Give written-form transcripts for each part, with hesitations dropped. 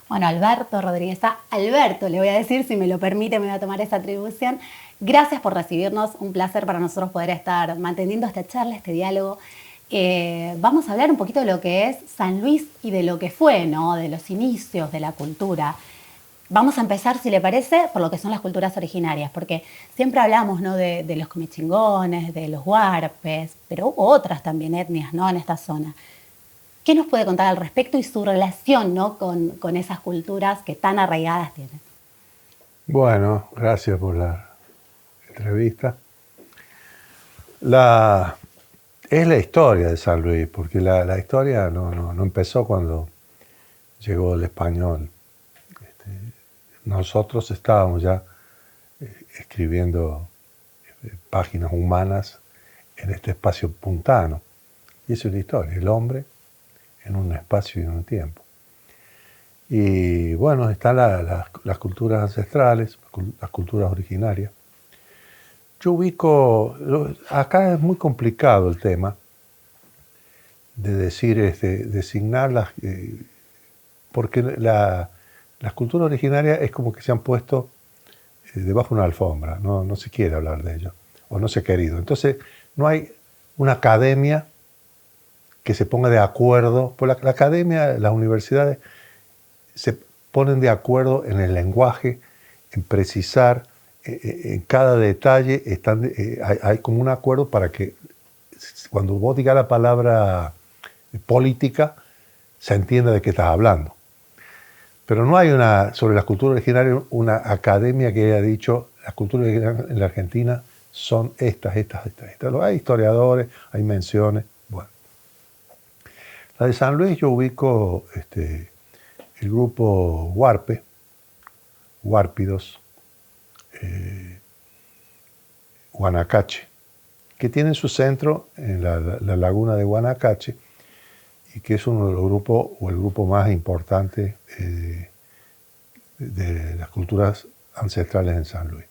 Bueno, Alberto Rodríguez, Alberto, le voy a decir, si me lo permite, me voy a tomar esa atribución. Gracias por recibirnos, un placer para nosotros poder estar manteniendo esta charla, este diálogo. Vamos a hablar un poquito de lo que es San Luis y de lo que fue, ¿no? De los inicios de la cultura. Vamos a empezar, si le parece, por lo que son las culturas originarias, porque siempre hablamos, ¿no? de los comichingones, de los huarpes, pero hubo otras también etnias, ¿no? En esta zona. ¿Qué nos puede contar al respecto y su relación, ¿no? con esas culturas que tan arraigadas tienen? Bueno, gracias por la entrevista. Es la historia de San Luis, porque la historia no empezó cuando llegó el español. Nosotros estábamos ya escribiendo páginas humanas en este espacio puntano. Y eso es la historia, el hombre en un espacio y en un tiempo. Y bueno, están las culturas ancestrales, las culturas originarias. Yo ubico, acá es muy complicado el tema de decir, designarlas, porque las culturas originarias es como que se han puesto debajo de una alfombra, no se quiere hablar de ello, o no se ha querido. Entonces, no hay una academia que se ponga de acuerdo, pues la academia, las universidades se ponen de acuerdo en el lenguaje, en precisar, en cada detalle hay como un acuerdo para que cuando vos digas la palabra política, se entienda de qué estás hablando. Pero no hay sobre las culturas originarias una academia que haya dicho las culturas originarias en la Argentina son estas. Hay historiadores, hay menciones. Bueno. La de San Luis yo ubico el grupo Huarpe, Huárpidos, Guanacache, que tienen su centro en la laguna de Guanacache y que es uno de los grupos, o el grupo más importante de las culturas ancestrales en San Luis.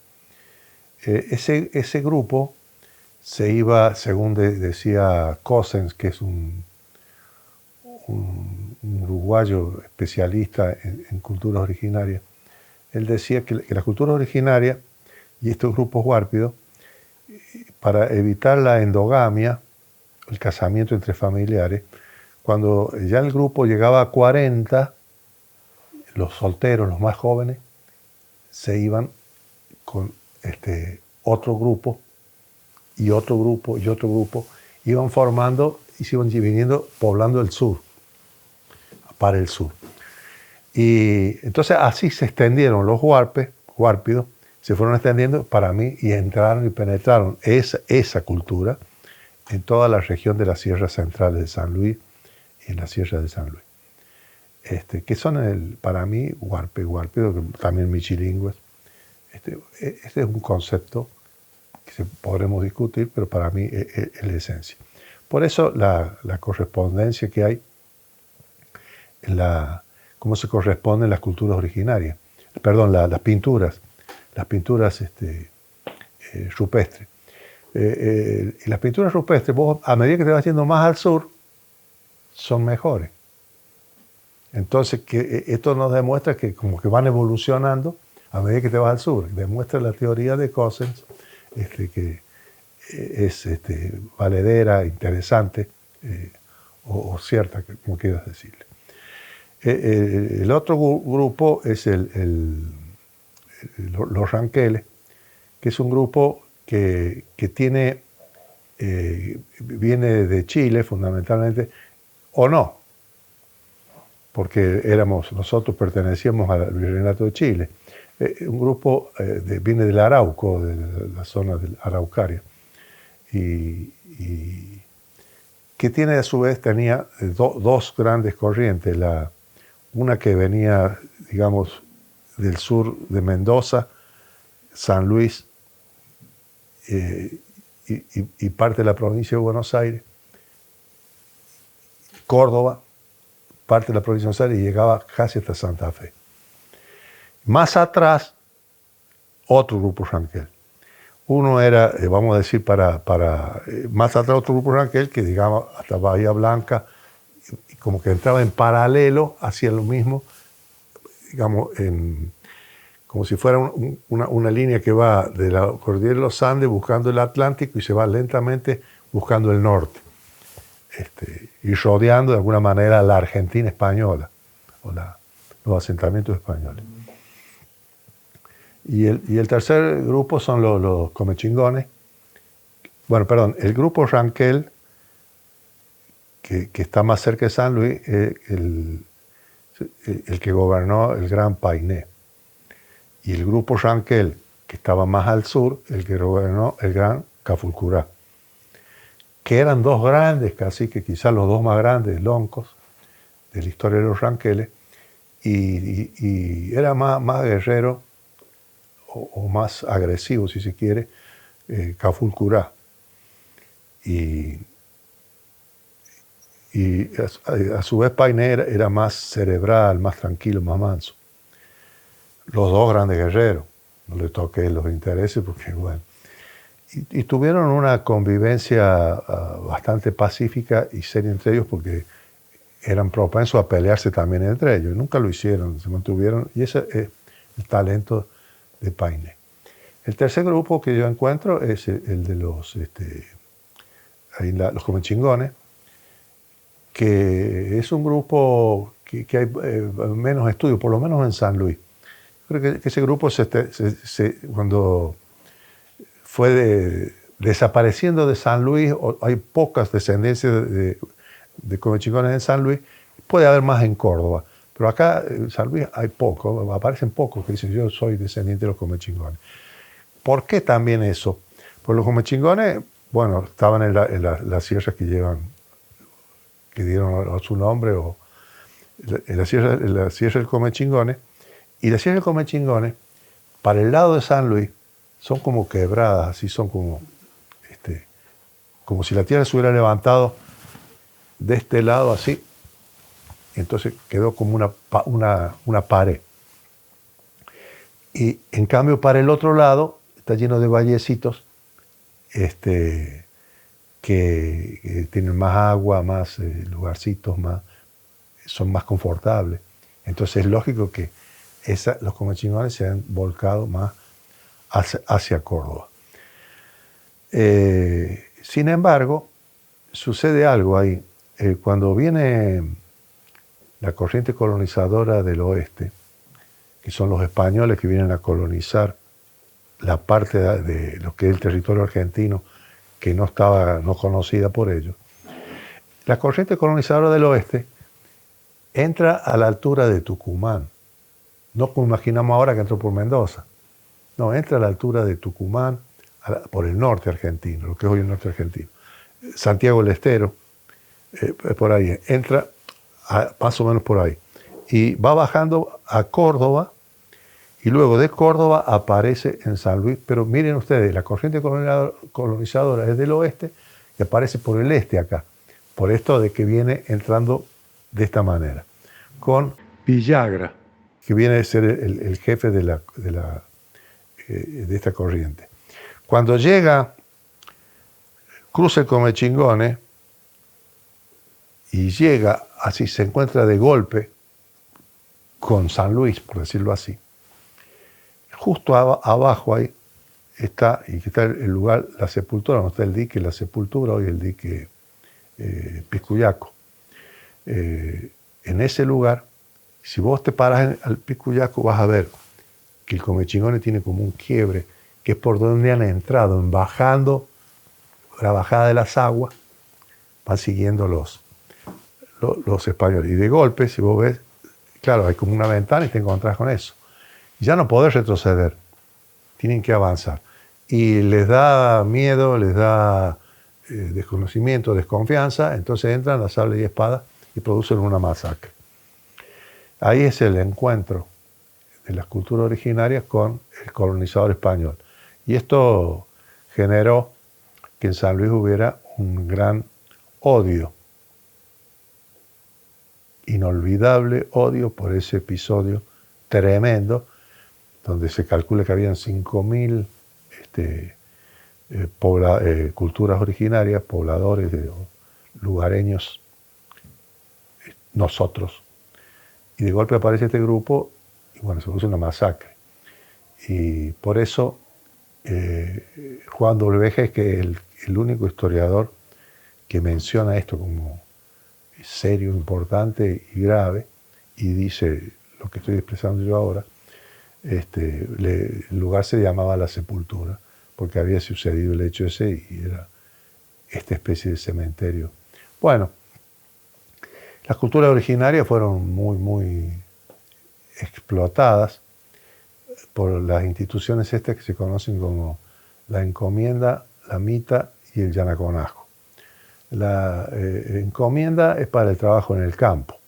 Ese grupo se iba, según decía Cossens, que es un uruguayo especialista en culturas originarias, él decía que la cultura originaria y estos grupos huárpidos, para evitar la endogamia, el casamiento entre familiares, cuando ya el grupo llegaba a 40, los solteros, los más jóvenes, se iban con otro grupo y otro grupo y otro grupo, iban formando y se iban dividiendo, poblando el sur, para el sur. Y entonces así se extendieron los huárpidos, se fueron extendiendo para mí y entraron y penetraron esa cultura en toda la región de las sierras centrales de San Luis y en la sierra de San Luis. Que son para mí huárpidos, también michilingües. Este es un concepto que podremos discutir, pero para mí es la esencia. Por eso la correspondencia que hay en cómo se corresponden las culturas originarias, perdón, las pinturas rupestres. Y las pinturas rupestres, vos, a medida que te vas yendo más al sur, son mejores. Entonces, esto nos demuestra que como que van evolucionando a medida que te vas al sur. Demuestra la teoría de Cossens, que es valedera, interesante, o cierta, como quieras decirle. El otro grupo es los ranqueles, que es un grupo que viene de Chile fundamentalmente, o no, porque nosotros pertenecíamos al Virreinato de Chile. Un grupo viene del Arauco, de la zona de Araucaria, y que a su vez tenía dos grandes corrientes, una que venía, digamos, del sur de Mendoza, San Luis y parte de la provincia de Buenos Aires, Córdoba, parte de la provincia de Buenos Aires, y llegaba casi hasta Santa Fe. Más atrás, otro grupo ranquel. Uno era, vamos a decir, más atrás otro grupo ranquel que llegaba hasta Bahía Blanca, y como que entraba en paralelo hacia lo mismo, digamos, como si fuera una línea que va de la cordillera de los Andes buscando el Atlántico y se va lentamente buscando el norte, y rodeando de alguna manera la Argentina española o los asentamientos españoles. Y el tercer grupo son los comechingones. Bueno, perdón, el grupo Ranquel, que está más cerca de San Luis, el que gobernó el Gran Painé. Y el grupo Ranquel, que estaba más al sur, el que gobernó el Gran Cafulcurá. Que eran dos grandes caciques, quizás los dos más grandes loncos de la historia de los Ranqueles, y era más guerrero o más agresivo, si se quiere, Cafulcurá. Y a su vez Painé era más cerebral, más tranquilo, más manso. Los dos grandes guerreros, no le toqué los intereses porque, bueno. Y tuvieron una convivencia bastante pacífica y seria entre ellos porque eran propensos a pelearse también entre ellos. Nunca lo hicieron, se mantuvieron, y ese es el talento de Painé. El tercer grupo que yo encuentro es el de los comechingones, que es un grupo que hay menos estudios, por lo menos en San Luis. Creo que ese grupo cuando fue desapareciendo de San Luis, hay pocas descendencias de comechingones en San Luis, puede haber más en Córdoba, pero acá en San Luis hay pocos, aparecen pocos que dicen yo soy descendiente de los comechingones. ¿Por qué también eso? Pues los comechingones, bueno, estaban en las sierras que dieron su nombre, o en la sierra del Comechingones, y la sierra del Comechingones, para el lado de San Luis, son como quebradas, así son como si la tierra se hubiera levantado de este lado así, entonces quedó como una pared. Y en cambio para el otro lado está lleno de vallecitos que tienen más agua, más lugarcitos, son más confortables. Entonces es lógico que los comechingones se han volcado más hacia Córdoba. Sin embargo, sucede algo ahí. Cuando viene la corriente colonizadora del oeste, que son los españoles que vienen a colonizar la parte de lo que es el territorio argentino, que no conocida por ellos, la corriente colonizadora del oeste entra a la altura de Tucumán. No como imaginamos ahora que entró por Mendoza. No, entra a la altura de Tucumán, por el norte argentino, lo que es hoy el norte argentino. Santiago del Estero, por ahí, entra más o menos por ahí. Y va bajando a Córdoba, y luego de Córdoba aparece en San Luis. Pero miren ustedes, la corriente colonizadora es del oeste y aparece por el este acá. Por esto de que viene entrando de esta manera. Con Villagra, que viene a ser el jefe de esta corriente. Cuando cruza el Comechingones y llega, así se encuentra de golpe con San Luis, por decirlo así. Justo abajo ahí está el lugar, la sepultura, no está el dique La Sepultura, hoy el dique Piscuyaco. En ese lugar, si vos te paras al Piscuyaco, vas a ver que el Comechingones tiene como un quiebre, que es por donde han entrado, bajando la bajada de las aguas, van siguiendo los españoles. Y de golpe, si vos ves, claro, hay como una ventana y te encontrás con eso. Ya no podés retroceder, tienen que avanzar. Y les da miedo, les da desconocimiento, desconfianza, entonces entran a sable y espada y producen una masacre. Ahí es el encuentro de las culturas originarias con el colonizador español. Y esto generó que en San Luis hubiera un gran odio, inolvidable odio por ese episodio tremendo, donde se calcula que habían 5.000 culturas originarias, pobladores, lugareños, nosotros. Y de golpe aparece este grupo y bueno, se produce una masacre. Y por eso Juan W. G. es que el único historiador que menciona esto como serio, importante y grave, y dice lo que estoy expresando yo ahora, el lugar se llamaba La Sepultura, porque había sucedido el hecho ese y era esta especie de cementerio. Bueno, las culturas originarias fueron muy explotadas por las instituciones estas que se conocen como la encomienda, la mita y el yanaconajo. La encomienda es para el trabajo en el campo.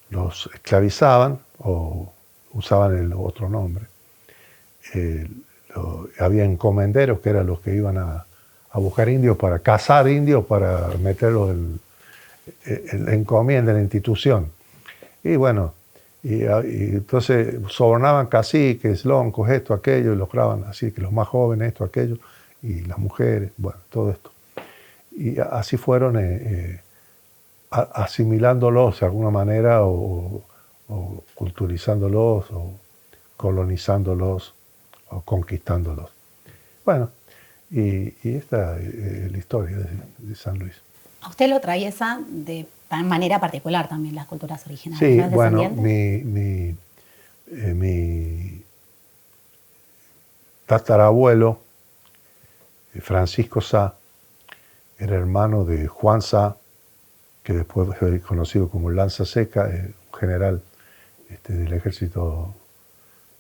Los esclavizaban o usaban el otro nombre. Había encomenderos que eran los que iban a buscar indios, para cazar indios, para meterlos en la encomienda, en la institución. Y bueno, y entonces sobornaban caciques, loncos, esto, aquello, y los graban así, que los más jóvenes, esto, aquello, y las mujeres, bueno, todo esto. Y así fueron asimilándolos de alguna manera o culturizándolos o colonizándolos o conquistándolos. Bueno, y esta es la historia de San Luis. A usted lo atraviesa de manera particular también las culturas originarias. Sí, ¿No es bueno, mi tatarabuelo, Francisco Sá, era hermano de Juan Sá, que después fue conocido como Lanza Seca, un general del Ejército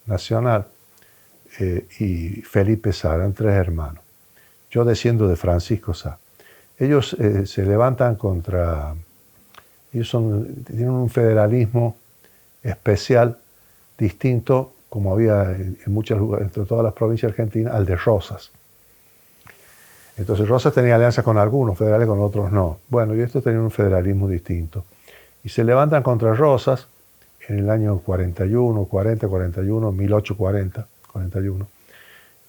Nacional, y Felipe Sá, eran tres hermanos. Yo desciendo de Francisco Sá. Ellos se levantan contra... Ellos tienen un federalismo especial, distinto, como había en muchos lugares, entre todas las provincias argentinas, al de Rosas. Entonces Rosas tenía alianzas con algunos, federales con otros no. Bueno, y estos tenían un federalismo distinto. Y se levantan contra Rosas en el año 41, 1840, 41,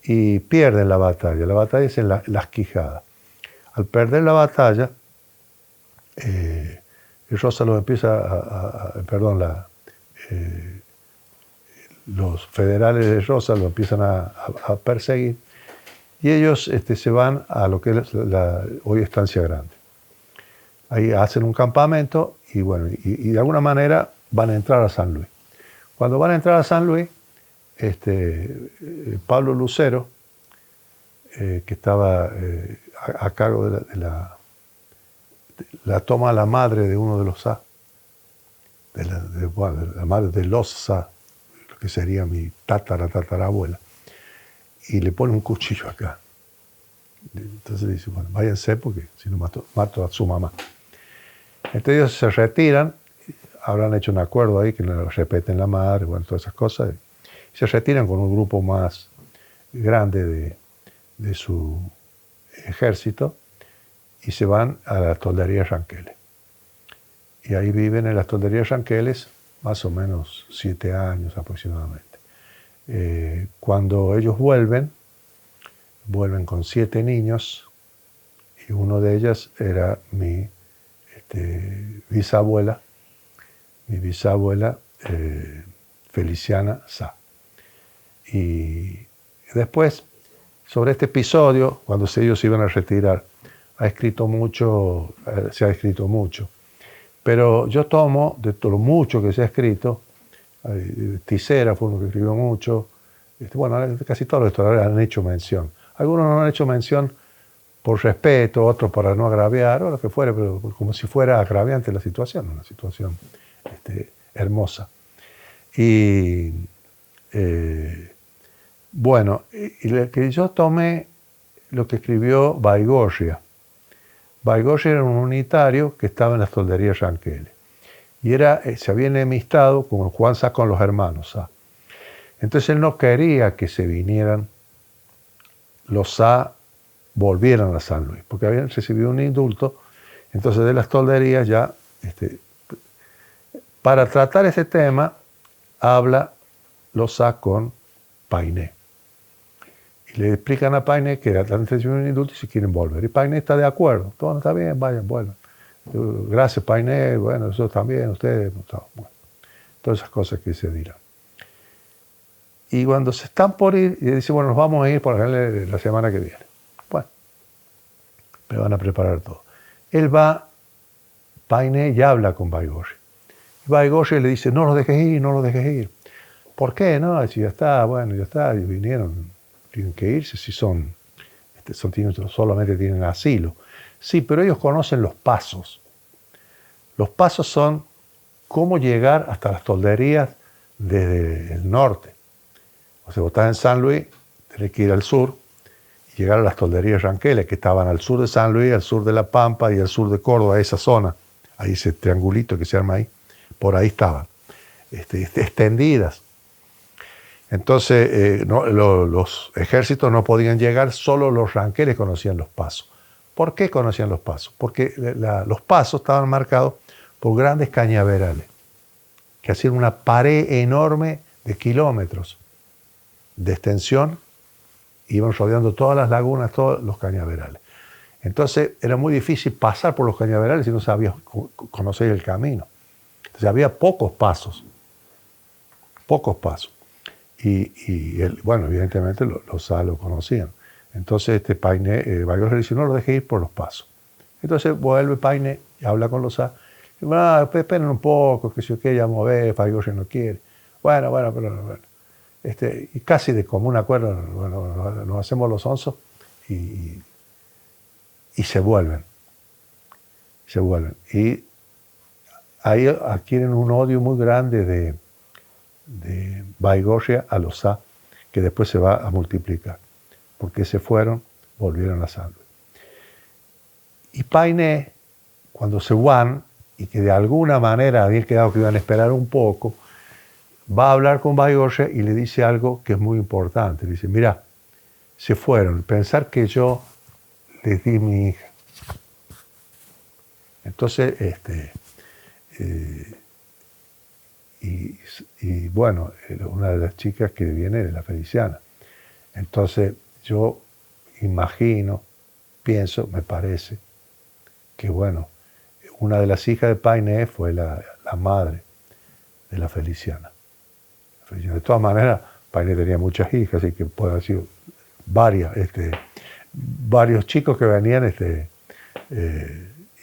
y pierden la batalla. La batalla es en Las Quijadas. Al perder la batalla, Rosas los empieza los federales de Rosas lo empiezan a perseguir, y ellos se van a lo que es hoy Estancia Grande. Ahí hacen un campamento y bueno, y de alguna manera van a entrar a San Luis. Cuando van a entrar a San Luis, Pablo Lucero, que estaba a cargo de la toma a la madre de uno de los Sá, de la madre de los Sá, lo que sería mi tatarabuela, y le pone un cuchillo acá. Entonces dice, bueno, váyanse porque si no mato a su mamá. Entonces ellos se retiran, habrán hecho un acuerdo ahí que no respeten la madre, bueno, todas esas cosas, y se retiran con un grupo más grande de su ejército y se van a la toldería Ranqueles. Y ahí viven en las tolderías Ranqueles más o menos 7 años aproximadamente. Cuando ellos vuelven con 7 niños, y uno de ellos era mi bisabuela Feliciana Sá. Y después, sobre este episodio, cuando ellos se iban a retirar, se ha escrito mucho, pero yo tomo de todo lo mucho que se ha escrito. Tisera fue uno que escribió mucho, bueno, casi todos los historiadores han hecho mención. Algunos no han hecho mención por respeto, otros para no agraviar, o lo que fuera, pero como si fuera agraviante la situación, una situación hermosa. Y bueno, que yo tomé lo que escribió Baigorria. Baigorria era un unitario que estaba en las tolderías Ranqueles. Y se había enemistado con Juan Sá, con los hermanos Sá. Entonces él no quería que se vinieran los Sá, volvieran a San Luis, porque habían recibido un indulto. Entonces de las tolderías ya, para tratar ese tema, habla los Sá con Painé. Y le explican a Painé que han recibido un indulto y si quieren volver. Y Painé está de acuerdo. Todo está bien, vayan, vuelvan. Gracias, Painé. Bueno, eso también, ustedes. Bueno, todas esas cosas que se dirán. Y cuando se están por ir, y dice, bueno, nos vamos a ir por ejemplo la semana que viene. Bueno, me van a preparar todo. Él va, Paine, y habla con Baigorria. Y Baigorria le dice, no los dejes ir, no los dejes ir. ¿Por qué? No, si ya está, bueno, ya está, y vinieron, tienen que irse, si solamente tienen asilo. Sí, pero ellos conocen los pasos. Los pasos son cómo llegar hasta las tolderías desde el norte. O sea, vos estás en San Luis, tenés que ir al sur y llegar a las tolderías ranqueles, que estaban al sur de San Luis, al sur de La Pampa y al sur de Córdoba, esa zona. Ahí ese triangulito que se arma ahí, por ahí estaban, extendidas. Entonces, los ejércitos no podían llegar, solo los ranqueles conocían los pasos. ¿Por qué conocían los pasos? Porque los pasos estaban marcados por grandes cañaverales, que hacían una pared enorme de kilómetros de extensión, iban rodeando todas las lagunas, todos los cañaverales. Entonces era muy difícil pasar por los cañaverales si no sabías conocer el camino. Entonces había pocos pasos. Y bueno, evidentemente los SA lo conocían. Entonces Paine, Baigorria le dice, no lo deje ir por los pasos. Entonces vuelve Paine y habla con los SA. Esperen un poco, que si yo ya mover, Baigorria no quiere. Bueno, pero y casi de común acuerdo, bueno, nos hacemos los onzos y se vuelven. Y ahí adquieren un odio muy grande de Baigorria a los SA, que después se va a multiplicar. Porque se fueron, volvieron a San Luis. Y Paine, cuando se van, y que de alguna manera habían quedado que iban a esperar un poco, va a hablar con Baigorria y le dice algo que es muy importante. Le dice, mira, se fueron, pensar que yo les di mi hija. Entonces, y bueno, una de las chicas que viene de la Feliciana. Entonces, yo imagino, pienso, me parece, que bueno, una de las hijas de Paine fue la madre de la Feliciana. De todas maneras, Paine tenía muchas hijas, así que puede haber sido varios chicos que venían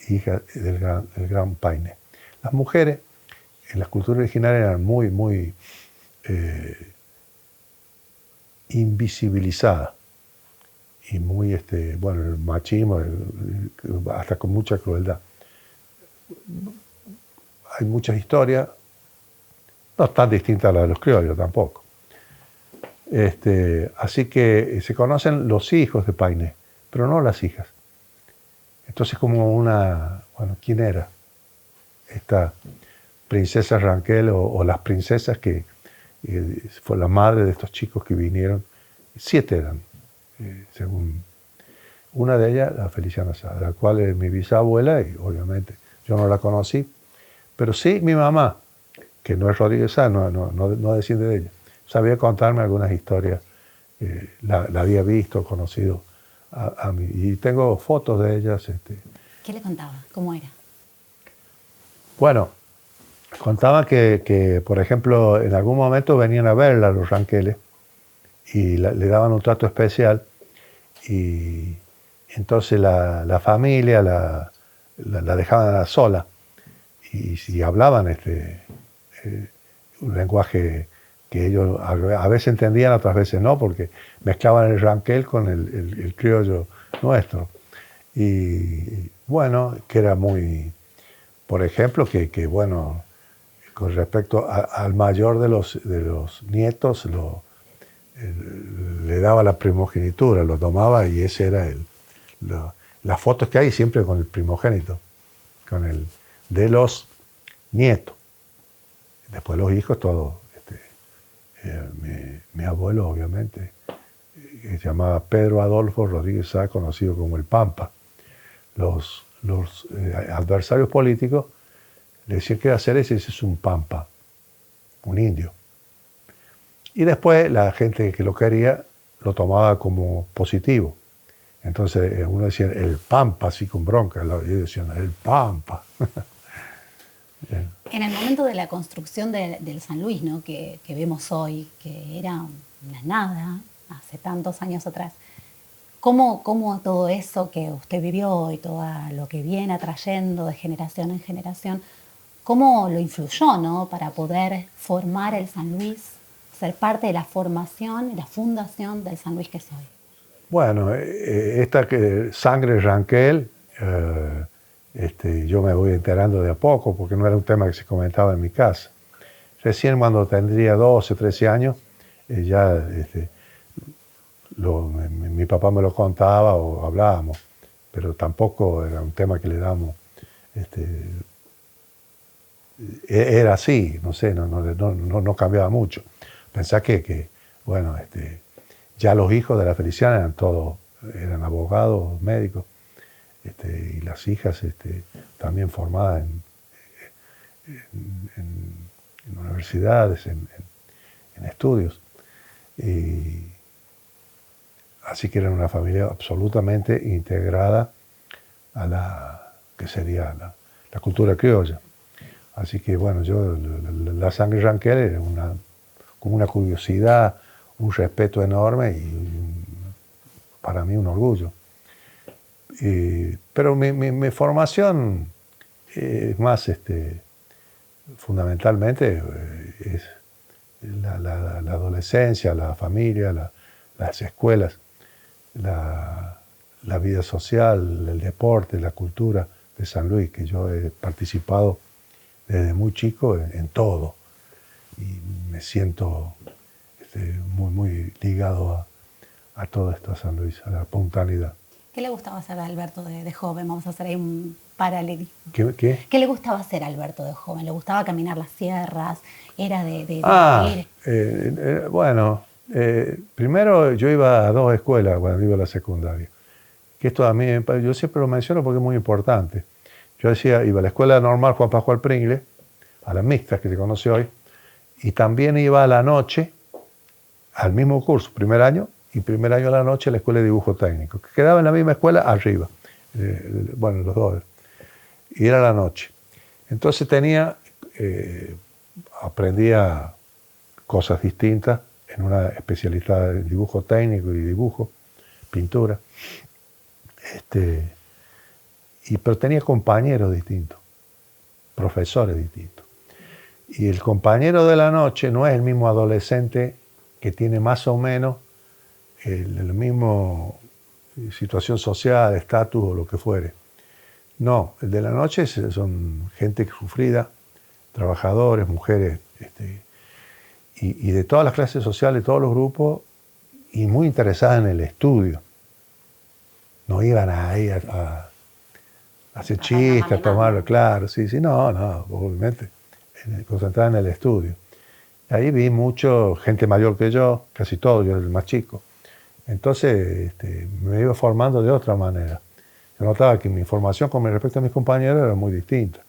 hijas del gran Paine. Las mujeres en las culturas originarias eran muy, muy invisibilizadas y muy, bueno, el machismo, hasta con mucha crueldad. Hay muchas historias, no tan distintas a las de los criollos tampoco. Así que se conocen los hijos de Paine, pero no las hijas. Entonces como bueno, ¿quién era esta princesa Ranquel o las princesas que fue la madre de estos chicos que vinieron? 7 eran, según una de ellas, la Feliciana Sá, la cual es mi bisabuela, y obviamente yo no la conocí, pero sí mi mamá, que no es Rodríguez Sá, no desciende de ella, sabía contarme algunas historias, la había visto, conocido a mí, y tengo fotos de ellas. ¿Qué le contaba? ¿Cómo era? Bueno, contaba que, por ejemplo, en algún momento venían a verla los ranqueles y le daban un trato especial, y entonces la familia la dejaban sola y si hablaban un lenguaje que ellos a veces entendían, otras veces no, porque mezclaban el ranquel con el criollo nuestro. Y bueno, que era muy, por ejemplo, que bueno, con respecto al mayor de los nietos, le daba la primogenitura, lo tomaba, y ese era las fotos que hay siempre con el primogénito, de los nietos. Después los hijos, todos. Mi abuelo, obviamente, se llamaba Pedro Adolfo Rodríguez Sá, conocido como el Pampa. Los adversarios políticos le decían que hacer ese es un Pampa, un indio. Y después la gente que lo quería lo tomaba como positivo. Entonces uno decía el Pampa, así con bronca, y ellos decían el Pampa. En el momento de la construcción del San Luis, ¿no? que vemos hoy, que era una nada hace tantos años atrás, ¿cómo todo eso que usted vivió y todo lo que viene atrayendo de generación en generación, cómo lo influyó, ¿no? para poder formar el San Luis, ser parte de la formación y la fundación del San Luis que es hoy? Bueno, esta sangre Ranquel, yo me voy enterando de a poco porque no era un tema que se comentaba en mi casa. Recién cuando tendría 12, 13 años, mi papá me lo contaba o hablábamos, pero tampoco era un tema que le damos. Era así, no sé, no cambiaba mucho. Pensá bueno, ya los hijos de la Feliciana eran abogados, médicos, y las hijas también formadas en universidades, en estudios. Así que eran una familia absolutamente integrada a la que sería la cultura criolla. Así que bueno, la sangre Ranquel era como una curiosidad, un respeto enorme y para mí un orgullo. Pero mi formación es más, fundamentalmente, es la adolescencia, la familia, las escuelas, la vida social, el deporte, la cultura de San Luis, que yo he participado desde muy chico en todo. Y me siento muy ligado a todo esto, a San Luis, a la puntualidad. ¿Qué le gustaba hacer a Alberto de joven? Vamos a hacer ahí un paralelismo. ¿Qué? ¿Qué le gustaba hacer a Alberto de joven? ¿Le gustaba caminar las sierras? ¿Era de ir? Bueno, primero yo iba a 2 escuelas cuando iba a la secundaria. Que esto a mí, yo siempre lo menciono porque es muy importante. Yo iba a la escuela normal Juan Pascual Pringle, a las mixtas que se conoce hoy, y también iba a la noche al mismo curso, primer año a la noche a la escuela de dibujo técnico, que quedaba en la misma escuela arriba, bueno, los dos, y era la noche. Entonces aprendía cosas distintas en una especialidad de dibujo técnico y dibujo, pintura, pero tenía compañeros distintos, profesores distintos. Y el compañero de la noche no es el mismo adolescente que tiene más o menos la misma situación social, estatus o lo que fuere. No, el de la noche son gente sufrida, trabajadores, mujeres, y de todas las clases sociales, de todos los grupos, y muy interesadas en el estudio. No iban ahí a hacer chistes, a tomarlo, claro, sí, no, obviamente, concentradas en el estudio. Ahí vi mucho, gente mayor que yo, casi todo, yo era el más chico. Entonces me iba formando de otra manera. Yo notaba que mi formación con respecto a mis compañeros era muy distinta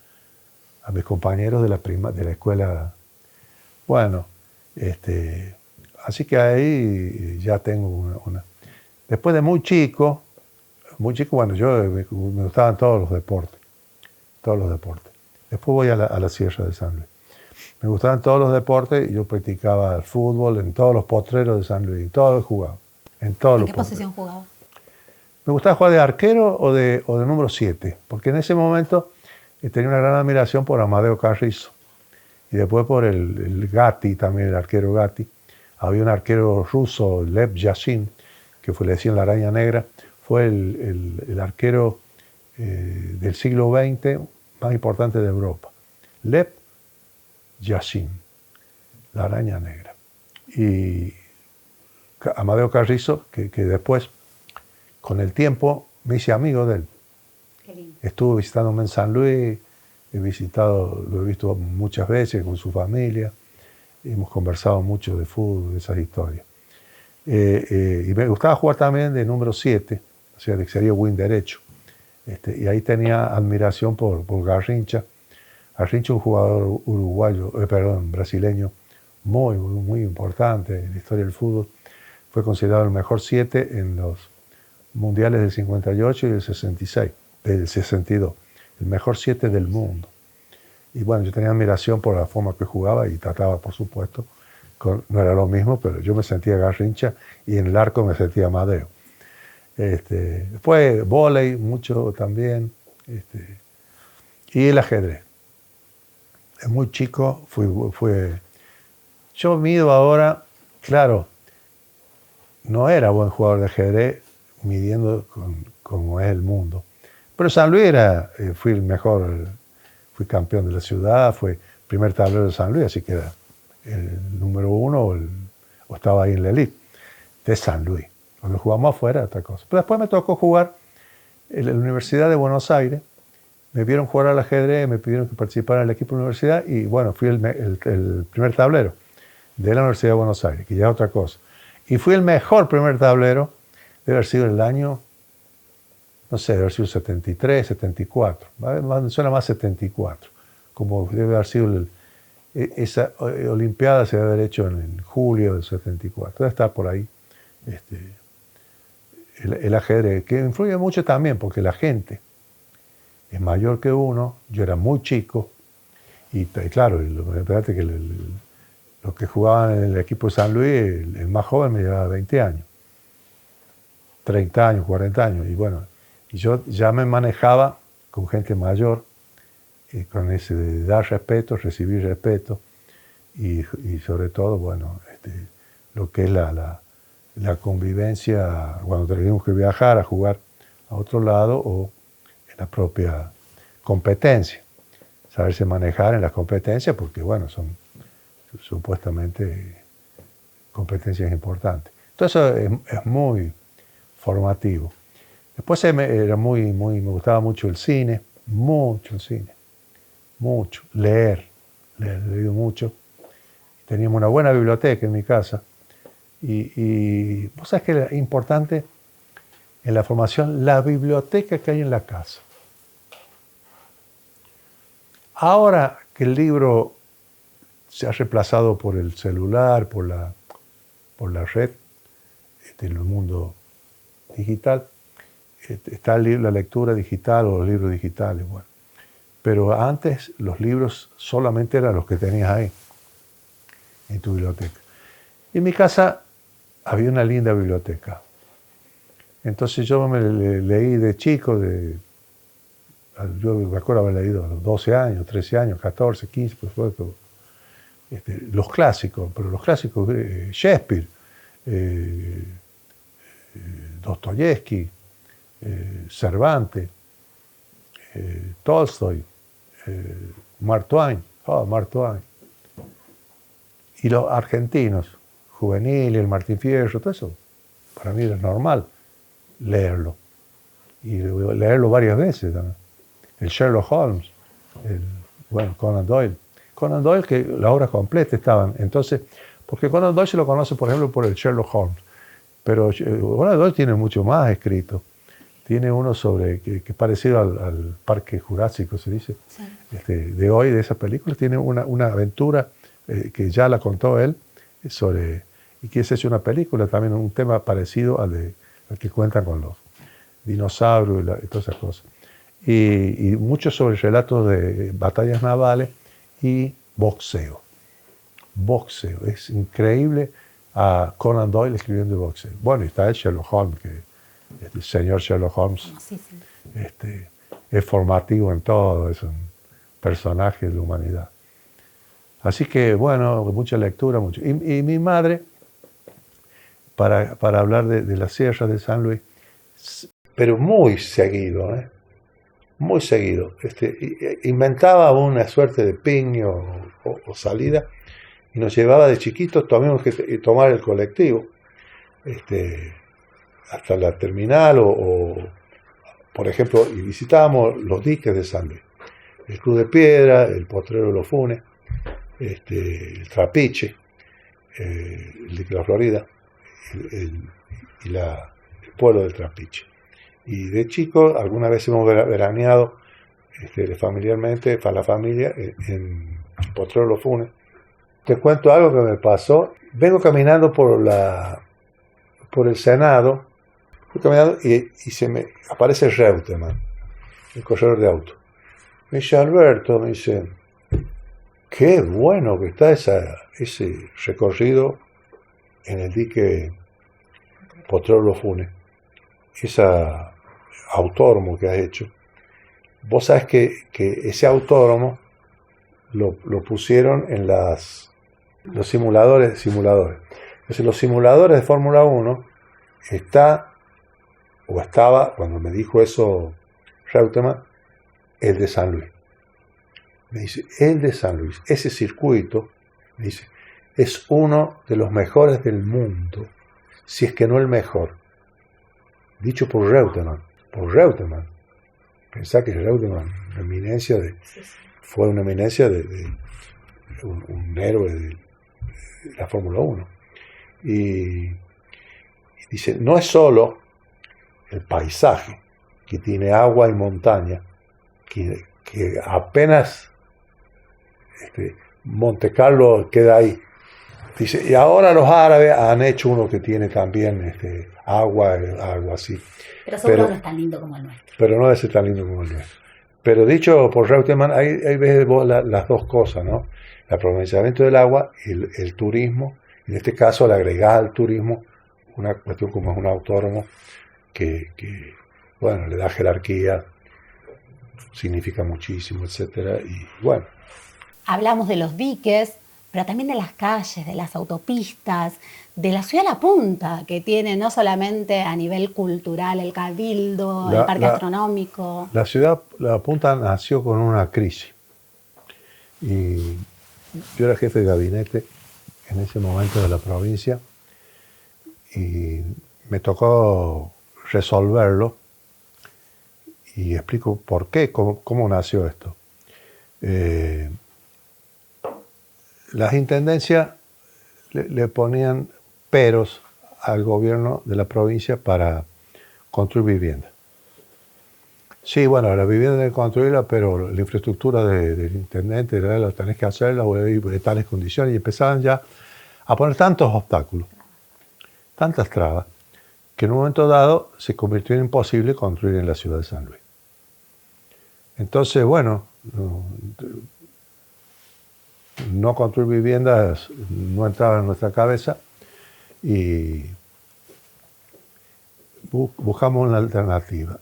a mis compañeros de la escuela. Bueno, así que ahí ya tengo una. Después de muy chico, bueno, me gustaban todos los deportes. Después voy a la Sierra de San Luis. Me gustaban todos los deportes y yo practicaba el fútbol en todos los potreros de San Luis, en todos jugaba. ¿En qué posición jugaba? Me gustaba jugar de arquero o de número 7, porque en ese momento tenía una gran admiración por Amadeo Carrizo y después por el Gatti, también el arquero Gatti. Había un arquero ruso, Lev Yashin, que le decían la araña negra, fue el arquero del siglo XX más importante de Europa. Lev Yashin, la araña negra. Y Amadeo Carrizo, que después, con el tiempo, me hice amigo de él. Qué lindo. Estuvo visitándome en San Luis, lo he visto muchas veces con su familia, hemos conversado mucho de fútbol, de esas historias. Y me gustaba jugar también de número 7, o sea, que sería wing derecho. Y ahí tenía admiración por Garrincha. Garrincha, un jugador brasileño muy importante en la historia del fútbol. Fue considerado el mejor 7 en los mundiales del 58 y del 66, del 62. El mejor 7 del mundo. Y bueno, yo tenía admiración por la forma que jugaba y trataba, por supuesto, no era lo mismo, pero yo me sentía Garrincha y en el arco me sentía Amadeo. Fue vóley mucho también, y el ajedrez. Muy chico yo mido ahora, claro, no era buen jugador de ajedrez midiendo como es el mundo. Pero San Luis fui el mejor, fui campeón de la ciudad, fue primer tablero de San Luis, así que era el número 1 o estaba ahí en la elite de San Luis. Cuando jugamos afuera, otra cosa. Pero después me tocó jugar en la Universidad de Buenos Aires. Me vieron jugar al ajedrez, me pidieron que participara en el equipo de la universidad y bueno, fui el primer tablero de la Universidad de Buenos Aires, que ya es otra cosa. Y fui el mejor primer tablero, debe haber sido el año, no sé, debe haber sido 73, 74. Suena más 74, como debe haber sido esa Olimpiada se debe haber hecho en julio del 74. Debe estar por ahí el ajedrez, que influye mucho también porque la gente es mayor que uno. Yo era muy chico y claro, espérate que los que jugaban en el equipo de San Luis, el más joven me llevaba 20 años, 30 años, 40 años, y bueno, y yo ya me manejaba con gente mayor, con ese de dar respeto, recibir respeto, y sobre todo, bueno, lo que es la convivencia cuando tenemos que viajar a jugar a otro lado o en la propia competencia. Saberse manejar en las competencias porque, bueno, son supuestamente competencias importantes. Entonces es muy formativo. Después me gustaba mucho el cine, mucho el cine, mucho. Leí mucho. Teníamos una buena biblioteca en mi casa. Y vos sabés que es importante en la formación la biblioteca que hay en la casa. Ahora que el libro se ha reemplazado por el celular, por la red, en el mundo digital, está la lectura digital o los libros digitales. Bueno. Pero antes los libros solamente eran los que tenías ahí, en tu biblioteca. Y en mi casa había una linda biblioteca. Entonces yo me leí de chico, yo me acuerdo haber leído a los 12 años, 13 años, 14, 15, por supuesto, los clásicos, pero los clásicos, Shakespeare, Dostoyevsky, Cervantes, Tolstoy, Mark Twain, y los argentinos, Juvenil, el Martín Fierro, todo eso, para mí era normal leerlo. Y leerlo varias veces también. El Sherlock Holmes, Conan Doyle. Conan Doyle, que la obra completa estaban. Entonces, porque Conan Doyle se lo conoce, por ejemplo, por el Sherlock Holmes. Pero Conan Doyle tiene mucho más escrito. Tiene uno sobre, que es parecido al Parque Jurásico, se dice, sí. De hoy, de esa película. Tiene una aventura que ya la contó él, y que se ha hecho una película, también un tema parecido al que cuentan con los dinosaurios y todas esas cosas. Y mucho sobre relatos de batallas navales y boxeo. Boxeo. Es increíble a Conan Doyle escribiendo boxeo. Bueno, y está el Sherlock Holmes, que el señor Sherlock Holmes sí. Es formativo en todo, es un personaje de la humanidad. Así que, bueno, mucha lectura, mucho. Y mi madre, para hablar de las sierras de San Luis, pero muy seguido, muy seguido, inventaba una suerte de piño o salida y nos llevaba de chiquitos, tuvimos que tomar el colectivo hasta la terminal o, por ejemplo, y visitábamos los diques de San Luis, el Club de Piedra, el Potrero de los Funes, el Trapiche, el dique de la Florida, el pueblo del Trapiche. Y de chico, alguna vez hemos veraneado familiarmente, para la familia, en Potrero de los Funes. Te cuento algo que me pasó. Vengo caminando por el Senado, fui caminando y se me aparece Reutemann, el corredor de auto. Me dice, Alberto, me dice, qué bueno que está ese recorrido en el dique Potrero Los Funes, esa autódromo que has hecho. Vos sabés que ese autódromo lo pusieron en los simuladores. Entonces los simuladores de Fórmula 1 estaba, cuando me dijo eso Reutemann, el de San Luis. Me dice, el de San Luis, ese circuito, me dice, es uno de los mejores del mundo, si es que no el mejor. Dicho por Reutemann. Pensá que Reutemann, fue una eminencia de un héroe de la Fórmula 1. Y dice, no es solo el paisaje, que tiene agua y montaña, que apenas Monte Carlo queda ahí. Dice, y ahora los árabes han hecho uno que tiene también agua, algo así. Pero seguro no es tan lindo como el nuestro. Pero no es tan lindo como el nuestro. Pero dicho por Reutemann, ahí ves vos las dos cosas, ¿no? El aprovechamiento del agua y el turismo. En este caso, le agregás al turismo una cuestión como es un autódromo que bueno, le da jerarquía, significa muchísimo, etcétera. Y bueno. Hablamos de los diques, pero también de las calles, de las autopistas, de la ciudad de La Punta, que tiene no solamente a nivel cultural el Cabildo, el Parque Astronómico. La ciudad, La Punta nació con una crisis. Y yo era jefe de gabinete en ese momento de la provincia y me tocó resolverlo y explico por qué, cómo nació esto. Las intendencias le ponían peros al gobierno de la provincia para construir vivienda. Sí, bueno, la vivienda hay que construirla, pero la infraestructura del intendente la tenés que hacerla de tales condiciones, y empezaban ya a poner tantos obstáculos, tantas trabas, que en un momento dado se convirtió en imposible construir en la ciudad de San Luis. Entonces, bueno, no construir viviendas no entraba en nuestra cabeza y buscamos una alternativa.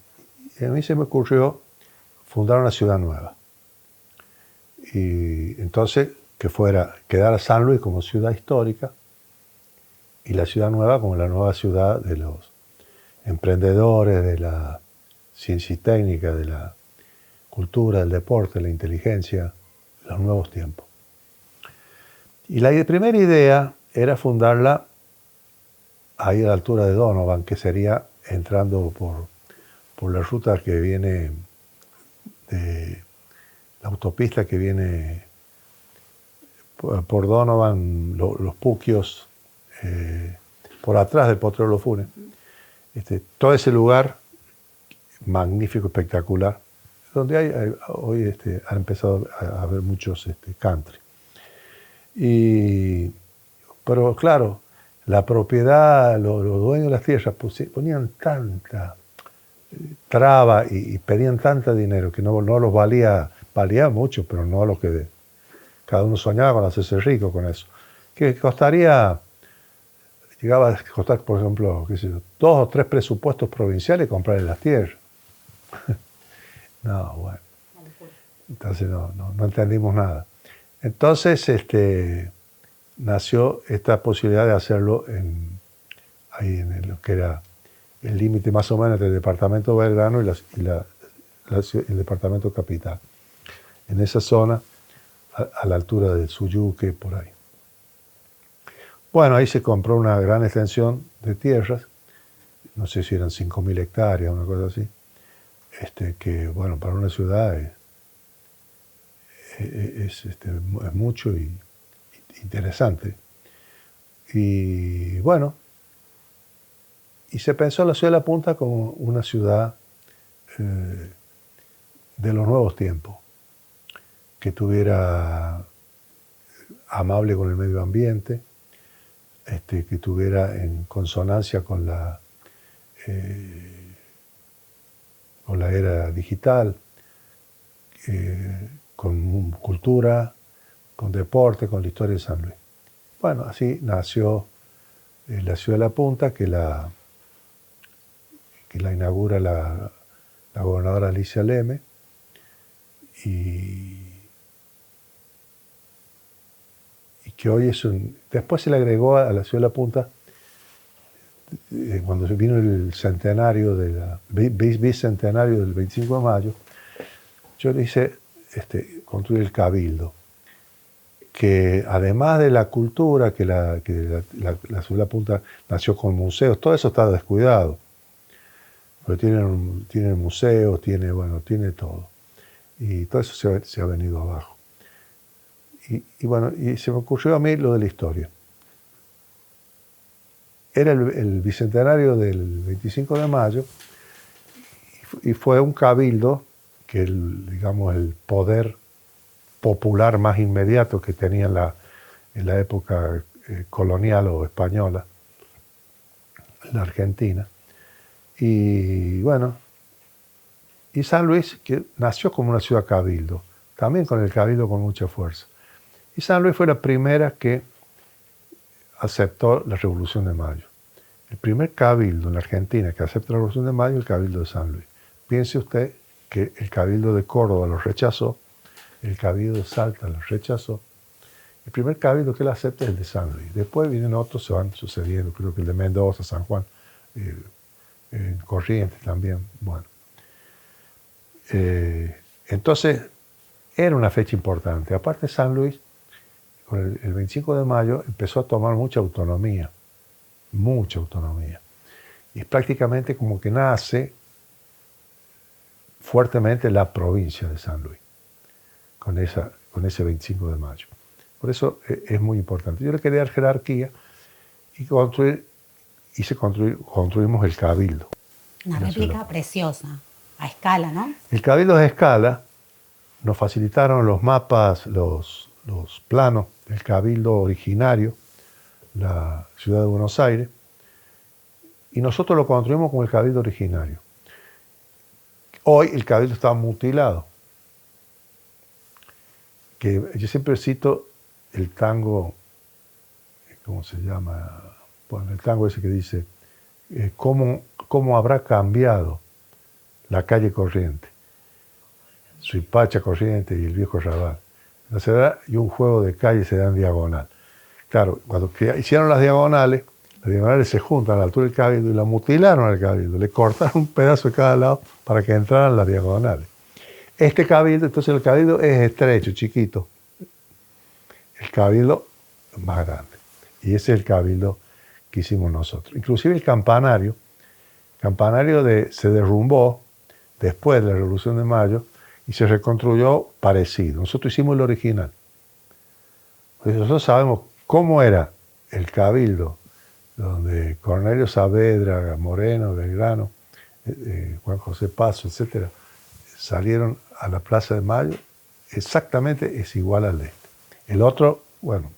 Y a mí se me ocurrió fundar una ciudad nueva. Y entonces quedara San Luis como ciudad histórica y la ciudad nueva como la nueva ciudad de los emprendedores, de la ciencia y técnica, de la cultura, del deporte, la inteligencia, los nuevos tiempos. Y la primera idea era fundarla ahí a la altura de Donovan, que sería entrando por la ruta que viene de la autopista que viene por Donovan, los Puquios, por atrás del Potrero Los Funes. Todo ese lugar magnífico, espectacular, donde hoy han empezado a haber muchos country. Pero claro, la propiedad, los dueños de las tierras ponían tanta traba y pedían tanto dinero que no los valía mucho, pero no lo que cada uno soñaba con hacerse rico con eso. Que llegaba a costar, por ejemplo, 2 o 3 presupuestos provinciales comprarle las tierras. No, bueno. Entonces no entendimos nada. Entonces nació esta posibilidad de hacerlo ahí en lo que era el límite más o menos entre el departamento Belgrano y el departamento Capital. En esa zona, a la altura del Suyuque, por ahí. Bueno, ahí se compró una gran extensión de tierras, no sé si eran 5.000 hectáreas, una cosa así, que bueno, para una ciudad es mucho y interesante. Y bueno, y se pensó la ciudad de La Punta como una ciudad de los nuevos tiempos, que tuviera amable con el medio ambiente, que tuviera en consonancia con la era digital, con cultura, con deporte, con la historia de San Luis. Bueno, así nació la ciudad de La Punta, que la inaugura la gobernadora Alicia Leme, y que hoy es Después se le agregó a la ciudad de La Punta, cuando vino el centenario, bicentenario del 25 de mayo, yo le hice construir el Cabildo, que además de la cultura, que la ciudad de La Punta nació con museos, todo eso está descuidado. Pero tienen museos, tiene todo. Y todo eso se ha venido abajo. Y se me ocurrió a mí lo de la historia. Era el bicentenario del 25 de mayo y fue un cabildo que el poder popular más inmediato que tenía en la época colonial o española, en la Argentina. Y bueno, y San Luis, que nació como una ciudad cabildo, también con el cabildo con mucha fuerza. Y San Luis fue la primera que aceptó la Revolución de Mayo. El primer cabildo en la Argentina que acepta la Revolución de Mayo es el Cabildo de San Luis. Piense usted que el Cabildo de Córdoba lo rechazó, el Cabildo de Salta lo rechazó. El primer cabildo que él acepta es el de San Luis. Después vienen otros, se van sucediendo, creo que el de Mendoza, San Juan, Corrientes también. Bueno. Entonces, era una fecha importante. Aparte, San Luis, con el 25 de mayo, empezó a tomar mucha autonomía. Mucha autonomía. Y es prácticamente como que nace fuertemente la provincia de San Luis, con ese 25 de mayo. Por eso es muy importante. Yo le quería dar jerarquía y construimos el Cabildo. Una réplica preciosa, a escala, ¿no? El Cabildo es a escala. Nos facilitaron los mapas, los planos del Cabildo originario, la ciudad de Buenos Aires, y nosotros lo construimos como el Cabildo originario. Hoy el Cabildo está mutilado. Que yo siempre cito el tango, ¿cómo se llama? Bueno, el tango ese que dice, ¿cómo habrá cambiado la calle Corriente? Suipacha Corriente y el viejo Raval. Y un juego de calle se da en diagonal. Claro, cuando hicieron las diagonales se juntan a la altura del Cabildo y la mutilaron al Cabildo. Le cortaron un pedazo de cada lado para que entraran las diagonales. Entonces el Cabildo es estrecho, chiquito. El Cabildo más grande. Y ese es el Cabildo que hicimos nosotros. Inclusive el campanario se derrumbó después de la Revolución de Mayo y se reconstruyó parecido. Nosotros hicimos el original. Pues nosotros sabemos cómo era el Cabildo, donde Cornelio Saavedra, Moreno, Belgrano, Juan José Paso, etc., salieron a la Plaza de Mayo, exactamente es igual al de este. El otro, bueno,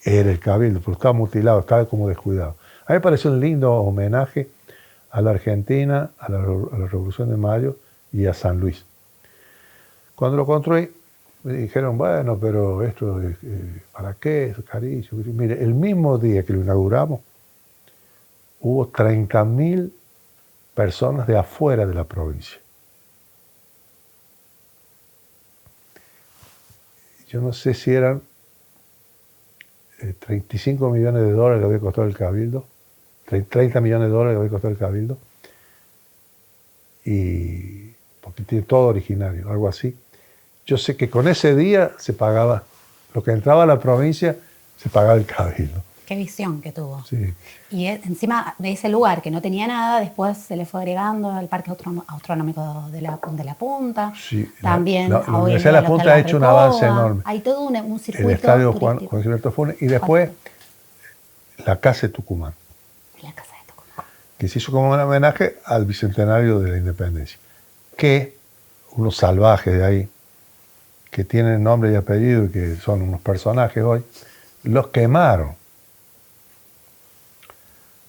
era el Cabildo, pero estaba mutilado, estaba como descuidado. A mí me pareció un lindo homenaje a la Argentina, a la Revolución de Mayo y a San Luis. Cuando lo construí, me dijeron, bueno, pero esto, ¿para qué? Es carísimo. Mire, el mismo día que lo inauguramos, hubo 30.000 personas de afuera de la provincia. Yo no sé si eran 35 millones de dólares que había costado el Cabildo, 30 millones de dólares que había costado el Cabildo, y porque tiene todo originario, algo así. Yo sé que con ese día se pagaba, lo que entraba a la provincia, se pagaba el Cabildo. Qué visión que tuvo. Sí. Y encima de ese lugar que no tenía nada, después se le fue agregando al Parque Astronómico de la Punta. Sí. También la Universidad de La Punta ha hecho un avance enorme. Hay todo un circuito el estadio turístico. Juan Gilberto Funes y después la Casa de Tucumán. La Casa de Tucumán. Que se hizo como un homenaje al bicentenario de la Independencia. Que unos salvajes de ahí, que tienen nombre y apellido y que son unos personajes hoy, los quemaron.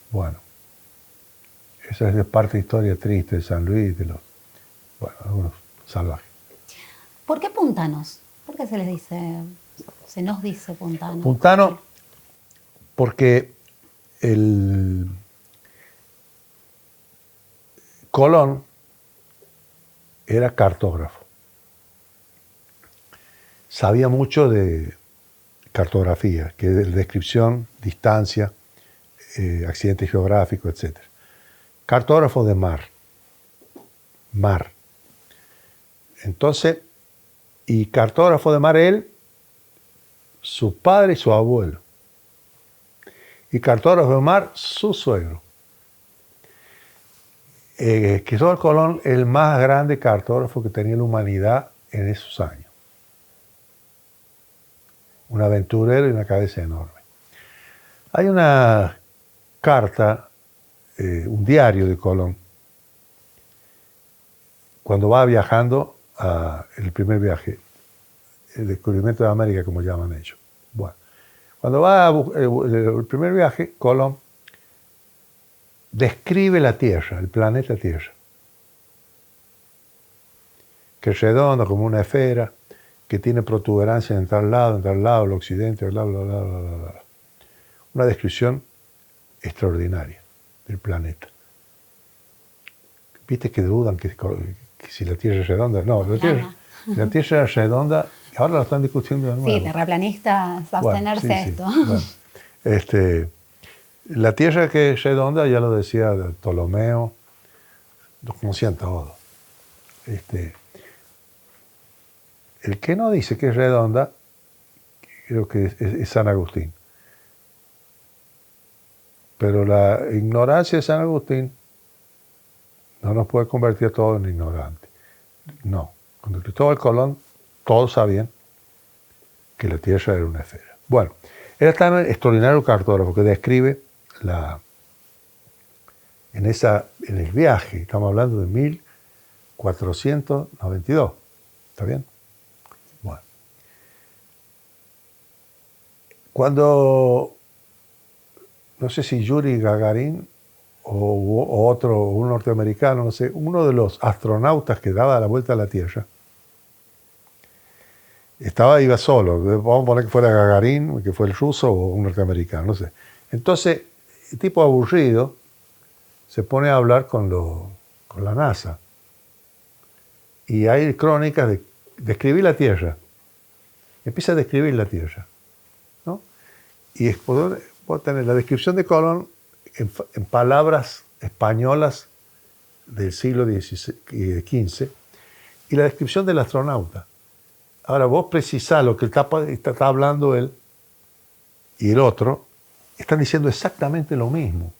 Bueno, esa es parte de historia triste de San Luis, de algunos salvajes. ¿Por qué puntanos? ¿Por qué se les dice Se nos dice puntano. Puntano, porque el Colón era cartógrafo. Sabía mucho de cartografía, que es descripción, distancia, accidentes geográficos, etc. Cartógrafo de mar. Mar. Entonces, y cartógrafo de mar él, su padre y su abuelo. Y cartógrafo de mar, su suegro. Cristóbal Colón, el más grande cartógrafo que tenía la humanidad en esos años. Un aventurero y una cabeza enorme. Hay una carta, un diario de Colón, cuando va viajando el primer viaje, el descubrimiento de América, como llaman ellos. Bueno, cuando va el primer viaje, Colón describe la Tierra, el planeta Tierra, que es redondo como una esfera, que tiene protuberancia en tal lado, el occidente, bla, bla, bla, bla, bla, bla. Una descripción extraordinaria del planeta. ¿Viste que dudan que si la Tierra es redonda? No, la Tierra es redonda, y ahora lo están discutiendo de nuevo. Sí, terraplanistas, abstenerse de esto. Bueno, la Tierra que es redonda, ya lo decía Ptolomeo, lo conocían todos. El que no dice que es redonda, creo que es San Agustín. Pero la ignorancia de San Agustín no nos puede convertir a todos en ignorantes. No. Cuando Cristóbal Colón, todos sabían que la Tierra era una esfera. Bueno, era tan extraordinario cartógrafo que describe en el viaje, estamos hablando de 1492. ¿Está bien? Bueno. Cuando, no sé si Yuri Gagarin o otro, un norteamericano, no sé, uno de los astronautas que daba la vuelta a la Tierra, iba solo, vamos a poner que fuera Gagarin, que fue el ruso o un norteamericano, no sé. Entonces, el tipo aburrido se pone a hablar con la NASA. Y hay crónicas de describir la Tierra. Empieza a describir la Tierra, ¿no? Y puedo tener la descripción de Colón en palabras españolas del siglo XV y la descripción del astronauta. Ahora vos precisás lo que está hablando él y el otro, están diciendo exactamente lo mismo.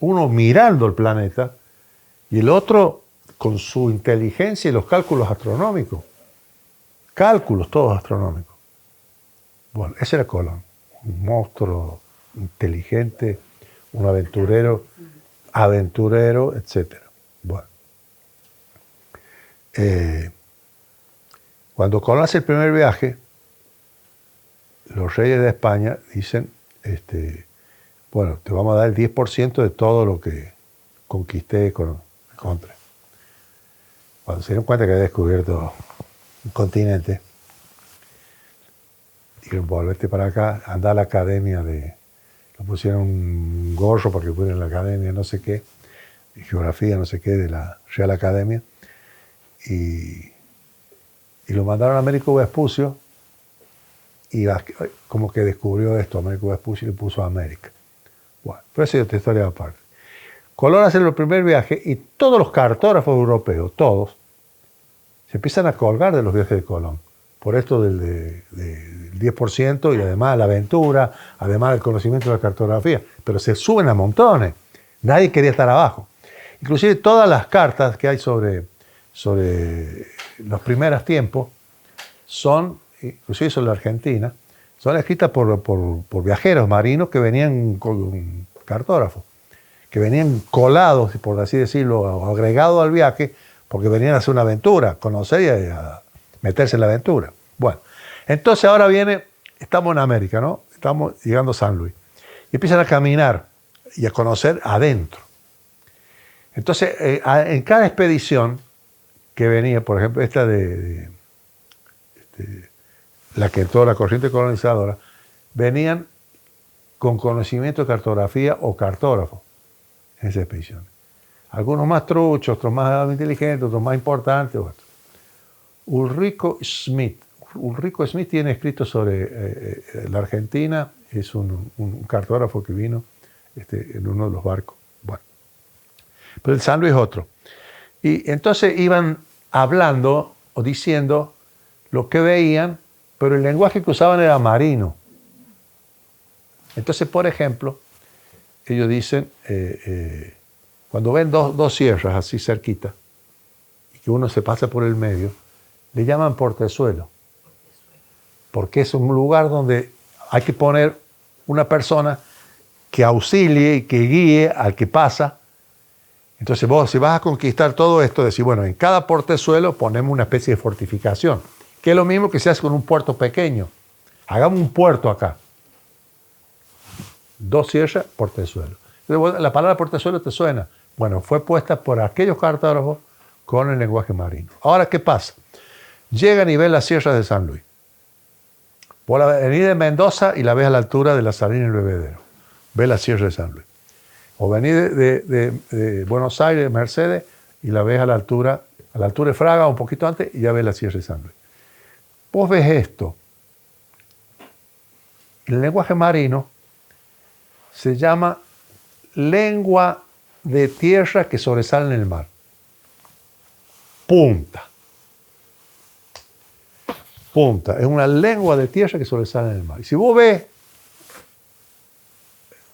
Uno mirando el planeta y el otro con su inteligencia y los cálculos astronómicos. Cálculos todos astronómicos. Bueno, ese era Colón, un monstruo inteligente, un aventurero, etc. Bueno. Cuando Colón hace el primer viaje, los reyes de España dicen, bueno, te vamos a dar el 10% de todo lo que conquisté contra. Cuando se dieron cuenta que había descubierto un continente, dijeron, volvete para acá, anda a la academia lo pusieron un gorro para que pudiera en la academia, no sé qué, de geografía, no sé qué, de la Real Academia, y lo mandaron a Américo Vespucio, y como que descubrió esto, Américo Vespucio, y le puso a América. Bueno, pero esa es otra historia aparte. Colón hace el primer viaje y todos los cartógrafos europeos, todos, se empiezan a colgar de los viajes de Colón. Por esto del 10% y además la aventura, además del conocimiento de la cartografía. Pero se suben a montones. Nadie quería estar abajo. Inclusive todas las cartas que hay sobre los primeros tiempos son, inclusive sobre la Argentina, son escritas por viajeros marinos que venían con cartógrafos, que venían colados, por así decirlo, o agregados al viaje, porque venían a hacer una aventura, conocer y a meterse en la aventura. Bueno, entonces ahora estamos en América, ¿no? Estamos llegando a San Luis. Y empiezan a caminar y a conocer adentro. Entonces, en cada expedición que venía, por ejemplo, esta la que toda la corriente colonizadora, venían con conocimiento de cartografía o cartógrafos en esas expediciones. Algunos más truchos, otros más inteligentes, otros más importantes. Ulrico Schmidt. Ulrico Schmidt tiene escrito sobre la Argentina, es un cartógrafo que vino en uno de los barcos. Bueno, pero el San Luis es otro. Y entonces iban hablando o diciendo lo que veían, pero el lenguaje que usaban era marino. Entonces, por ejemplo, ellos dicen, cuando ven dos sierras así cerquita, y que uno se pasa por el medio, le llaman portezuelo, porque es un lugar donde hay que poner una persona que auxilie y que guíe al que pasa. Entonces vos, si vas a conquistar todo esto, decís, bueno, en cada portezuelo ponemos una especie de fortificación, que es lo mismo que se hace con un puerto pequeño. Hagamos un puerto acá. 2 sierras, portezuelo. La palabra portezuelo te suena. Bueno, fue puesta por aquellos cartógrafos con el lenguaje marino. Ahora, ¿qué pasa? Llegan y ven las sierras de San Luis. Por la avenida de Mendoza y la ves a la altura de la Salina y el Bebedero. Ves la sierra de San Luis. O venís de Buenos Aires, de Mercedes, y la ves a la altura de Fraga, un poquito antes, y ya ves la sierra de San Luis. Vos ves esto. El lenguaje marino se llama lengua de tierra que sobresale en el mar. Punta. Punta. Es una lengua de tierra que sobresale en el mar. Y si vos ves,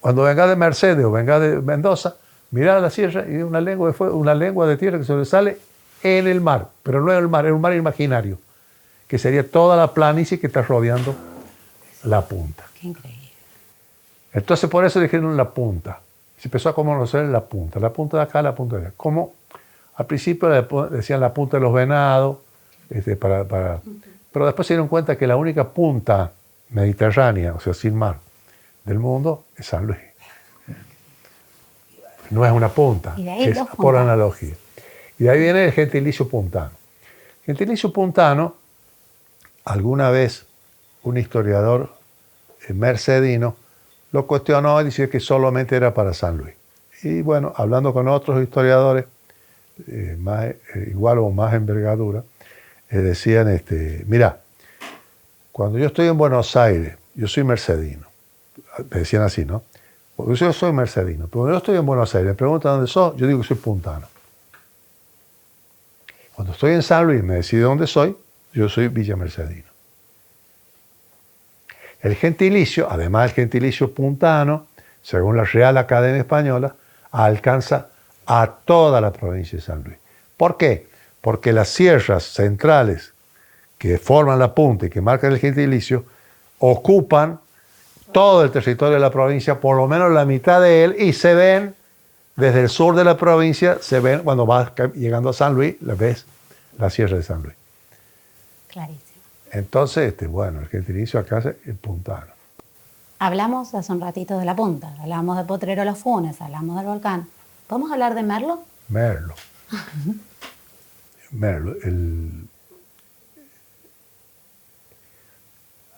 cuando vengas de Mercedes o vengas de Mendoza, mirá la sierra y es una lengua de tierra que sobresale en el mar. Pero no en el mar, es un mar imaginario, que sería toda la planicie que está rodeando la punta. Qué increíble. Entonces por eso dijeron la punta. Se empezó a conocer la punta de acá, la punta de allá. Como al principio decían la punta de los venados, pero después se dieron cuenta que la única punta mediterránea, o sea, sin mar, del mundo es San Luis. No es una punta, es por analogía. Y de ahí viene el gentilicio puntano. Gentilicio puntano, alguna vez un historiador mercedino lo cuestionó y decía que solamente era para San Luis. Y bueno, hablando con otros historiadores, igual o más envergadura, decían, mira, cuando yo estoy en Buenos Aires, yo soy mercedino. Me decían así, ¿no? Porque yo soy mercedino, pero cuando yo estoy en Buenos Aires, me preguntan dónde soy, yo digo que soy puntano. Cuando estoy en San Luis, me decide dónde soy, yo soy villamercedino. El gentilicio, además del gentilicio puntano, según la Real Academia Española, alcanza a toda la provincia de San Luis. ¿Por qué? Porque las sierras centrales que forman la punta y que marcan el gentilicio ocupan todo el territorio de la provincia, por lo menos la mitad de él, y se ven desde el sur de la provincia, se ven cuando vas llegando a San Luis, ves la sierra de San Luis. Clarísimo. Entonces, bueno, el gentilicio acá es el puntano. Hablamos hace un ratito de la punta, hablamos de Potrero Los Funes, hablamos del volcán. ¿Podemos hablar de Merlo? Merlo. Merlo.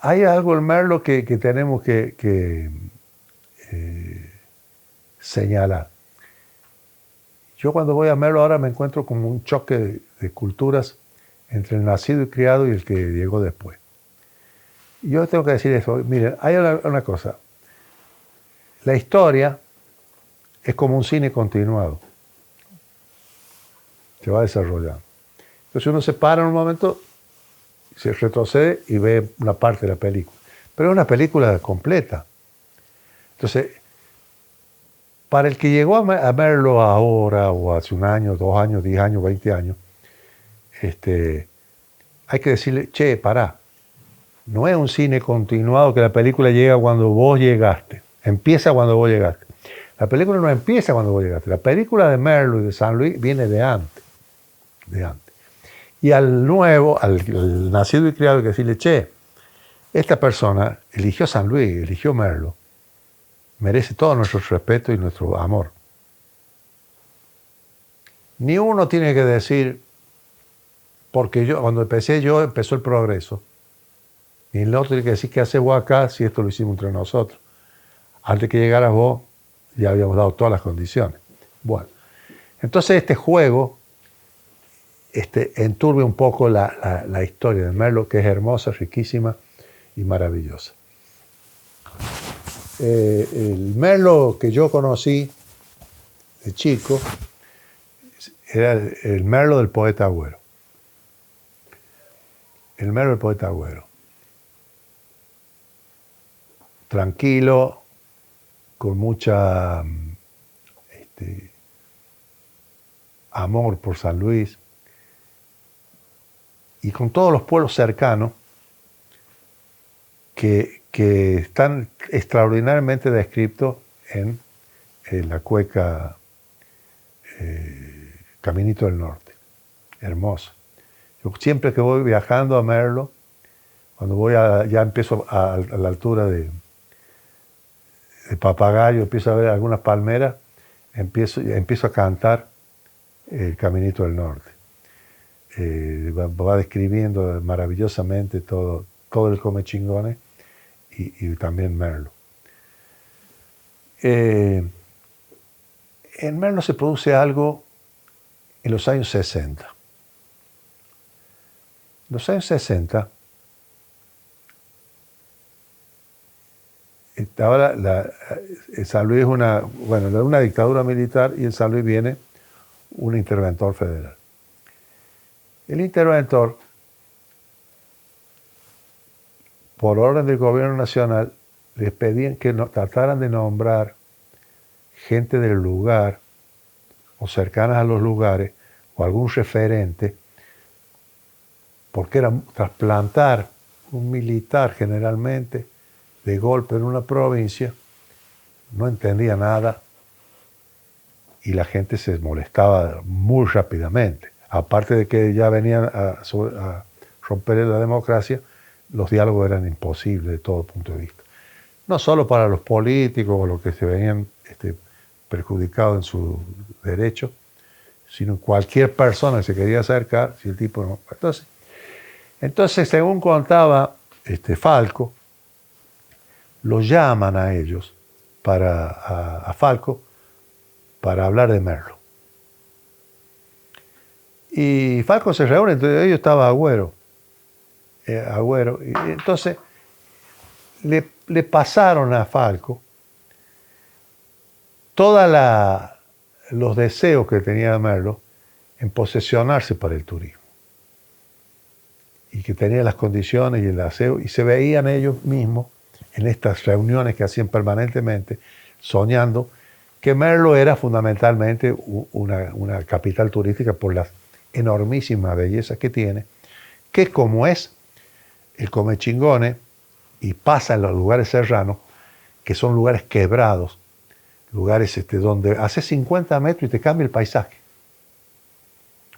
Hay algo en Merlo que tenemos que señalar. Yo cuando voy a Merlo ahora me encuentro como un choque de culturas entre el nacido y criado y el que llegó después. Y yo tengo que decir eso. Miren, hay una cosa. La historia es como un cine continuado. Se va desarrollando. Entonces uno se para en un momento, se retrocede y ve una parte de la película. Pero es una película completa. Entonces, para el que llegó a Merlo ahora, o hace un año, 2 años, 10 años, 20 años, hay que decirle, che, pará. No es un cine continuado que la película llega cuando vos llegaste. Empieza cuando vos llegaste. La película no empieza cuando vos llegaste. La película de Merlo y de San Luis viene de antes. De antes. Y al nuevo, al nacido y criado, hay que decirle, che, esta persona eligió San Luis, eligió Merlo. Merece todo nuestro respeto y nuestro amor. Ni uno tiene que decir, porque cuando empezó el progreso, Y el otro tiene que decir, ¿qué haces vos acá si esto lo hicimos entre nosotros? Antes que llegaras vos, ya habíamos dado todas las condiciones. Bueno, entonces este juego enturbia un poco la historia de Merlo, que es hermosa, riquísima y maravillosa. El Merlo que yo conocí de chico era el Merlo del poeta Agüero. El Merlo del poeta Agüero. Tranquilo, con mucha amor por San Luis y con todos los pueblos cercanos que están extraordinariamente descritos en la cueca Caminito del Norte. Hermoso. Yo siempre que voy viajando a Merlo, cuando voy ya empiezo a la altura de Papagayo, empiezo a ver algunas palmeras, empiezo a cantar el Caminito del Norte. Va describiendo maravillosamente todo el Comechingones y también Merlo. En Merlo se produce algo en los años 60. En los años 60, ahora San Luis es una dictadura militar y en San Luis viene un interventor federal. El interventor, por orden del gobierno nacional, les pedían que trataran de nombrar gente del lugar o cercanas a los lugares o algún referente, porque era trasplantar un militar generalmente de golpe en una provincia, no entendía nada y la gente se molestaba muy rápidamente. Aparte de que ya venían a romper la democracia, los diálogos eran imposibles de todo punto de vista. No solo para los políticos o los que se venían perjudicados en su derecho, sino cualquier persona que se quería acercar, si el tipo no. Entonces según contaba Falco, lo llaman a ellos, a Falco, para hablar de Merlo. Y Falco se reúne, entre ellos estaba Agüero. Y entonces le pasaron a Falco todos los deseos que tenía Merlo en posesionarse para el turismo. Y que tenía las condiciones y el deseo, y se veían ellos mismos en estas reuniones que hacían permanentemente, soñando que Merlo era fundamentalmente una capital turística por las enormísimas bellezas que tiene, que como es el Comechingones y pasa en los lugares serranos, que son lugares quebrados, lugares donde hace 50 metros y te cambia el paisaje.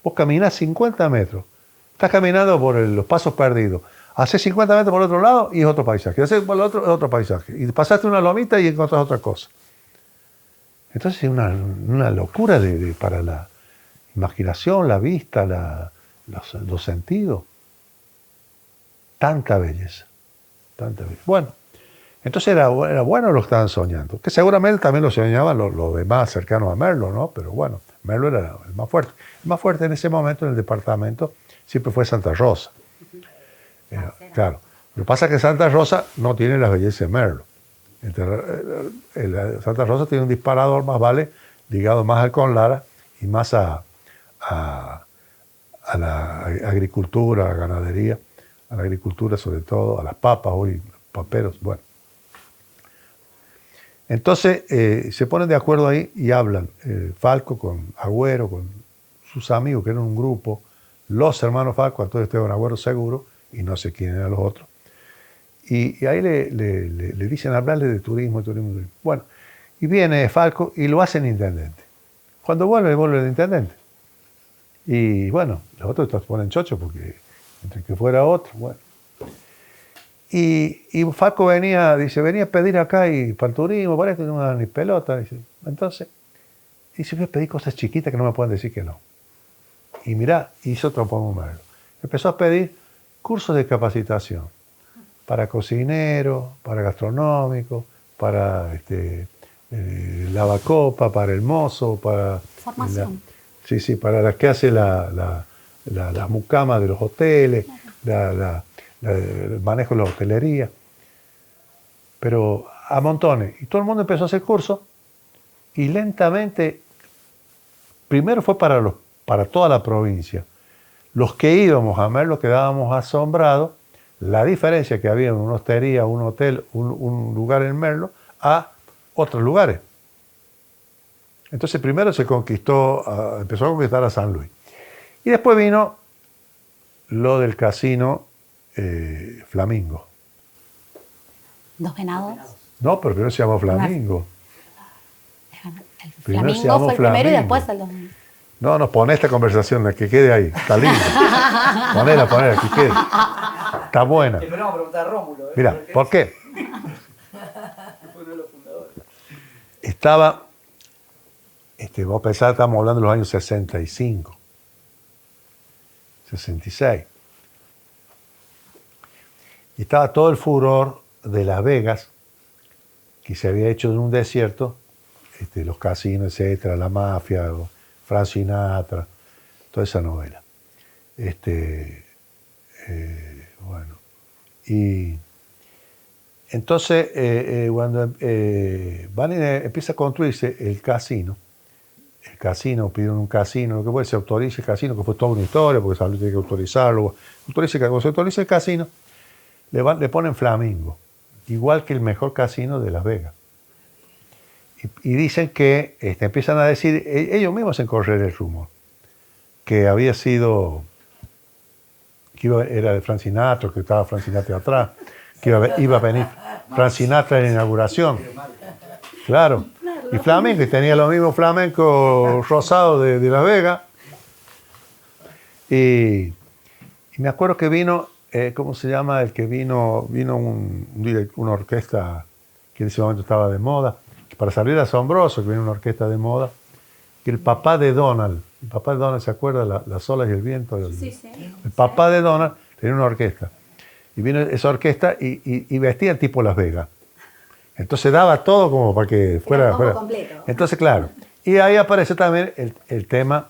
Vos caminás 50 metros, estás caminando por los pasos perdidos, haces 50 metros por el otro lado y es otro paisaje, haces por el otro paisaje, y pasaste una lomita y encontrás otra cosa. Entonces es una locura para la imaginación, la vista, los sentidos. Tanta belleza, tanta belleza. Bueno, entonces era bueno lo que estaban soñando, que seguramente también lo soñaban los demás cercanos a Merlo, ¿no? Pero bueno, Merlo era el más fuerte. El más fuerte en ese momento en el departamento siempre fue Santa Rosa. Claro, lo que pasa es que Santa Rosa no tiene la belleza de Merlo. Santa Rosa tiene un disparador, más vale, ligado más al Conlara y más a la agricultura, a la ganadería, a la agricultura sobre todo, a las papas, hoy paperos, bueno. Entonces se ponen de acuerdo ahí y hablan Falco con Agüero, con sus amigos, que eran un grupo, los hermanos Falco, Antonio Esteban Agüero seguro, y no sé quién eran los otros. Y ahí le dicen hablarle de turismo. Bueno, y viene Falco y lo hacen intendente. Cuando vuelve el intendente. Y bueno, los otros se ponen chocho porque entre que fuera otro, bueno. Y Falco venía a pedir acá y para el turismo, parece que no me dan ni pelota. Dice. Entonces, voy a pedir cosas chiquitas que no me pueden decir que no. Y mirá, hizo otro pomo Merlo. Empezó a pedir cursos de capacitación. para cocinero, para gastronómico, para lavacopa, para el mozo, para... Formación. Sí, para las que hace las mucamas de los hoteles, el manejo de la hotelería. Pero a montones. Y todo el mundo empezó a hacer cursos y lentamente, primero fue para toda la provincia. Los que íbamos a verlo quedábamos asombrados la diferencia que había en una hostería, un hotel, un lugar en Merlo a otros lugares. Entonces primero empezó a conquistar a San Luis. Y después vino lo del casino Flamingo. ¿Dos venados? No, pero primero se llamó Flamingo. El Primero se Flamingo llamó fue el primero y Flamingo. después el dos. No, poné esta conversación, que quede ahí. Está lindo. Ponela, que quede. Está buena. Le vamos a preguntar a Rómulo. Mira, ¿por qué? Fue uno de los fundadores. Estaba, vos pensás, estamos hablando de los años 65, 66. Y estaba todo el furor de Las Vegas, que se había hecho en un desierto, los casinos, etcétera, la mafia, Frank Sinatra, toda esa novela. Bueno, y entonces cuando empieza a construirse el casino pidieron un casino, lo que fue, se autoriza el casino, que fue toda una historia, porque San Luis tiene que autorizarlo. Cuando se autoriza el casino, le ponen Flamingo, igual que el mejor casino de Las Vegas. Y dicen que empiezan a decir, ellos mismos en correr el rumor, que había sido, era de Frank Sinatra, que estaba Frank Sinatra atrás, que iba a venir Frank Sinatra en la inauguración. Claro. Y Flamenco, y tenía lo mismo flamenco rosado de Las Vegas. Y me acuerdo que vino, ¿cómo se llama? El que vino una orquesta que en ese momento estaba de moda. Para salir asombroso, que vino una orquesta de moda. Que el papá de Donald, ¿se acuerda? Las olas y el viento. Sí. El papá de Donald tenía una orquesta. Y vino esa orquesta y vestía tipo Las Vegas. Entonces daba todo como para que fuera... completo. Entonces, claro. Y ahí aparece también el tema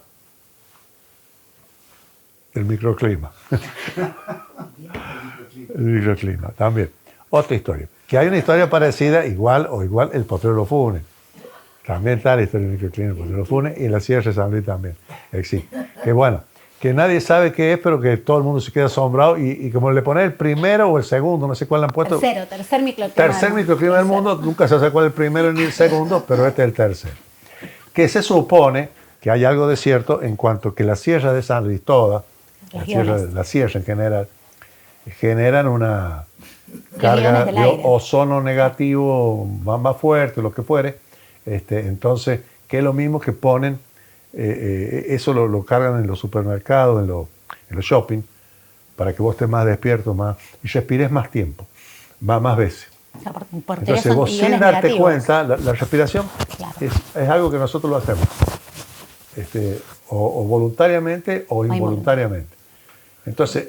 del microclima. El microclima, también. Otra historia. Que hay una historia parecida, igual el Potrero Funes. También está la historia del microclima del Potrero Funes y en la Sierra de San Luis también existe. Que bueno, que nadie sabe qué es, pero que todo el mundo se queda asombrado y como le ponen el primero o el segundo, no sé cuál le han puesto. Tercer microclima. Tercer microclima del mundo, nunca se sabe cuál es el primero ni el segundo, pero este es el tercero. Que se supone que hay algo de cierto en cuanto que la Sierra de San Luis, toda, la sierra en general, generan una carga de ozono negativo más fuerte, lo que fuere. Entonces, que es lo mismo que ponen, eso lo cargan en los supermercados, en los shopping, para que vos estés más despierto y respires más tiempo, más veces. Entonces vos sin darte cuenta, la respiración es algo que nosotros lo hacemos, o voluntariamente o involuntariamente. Entonces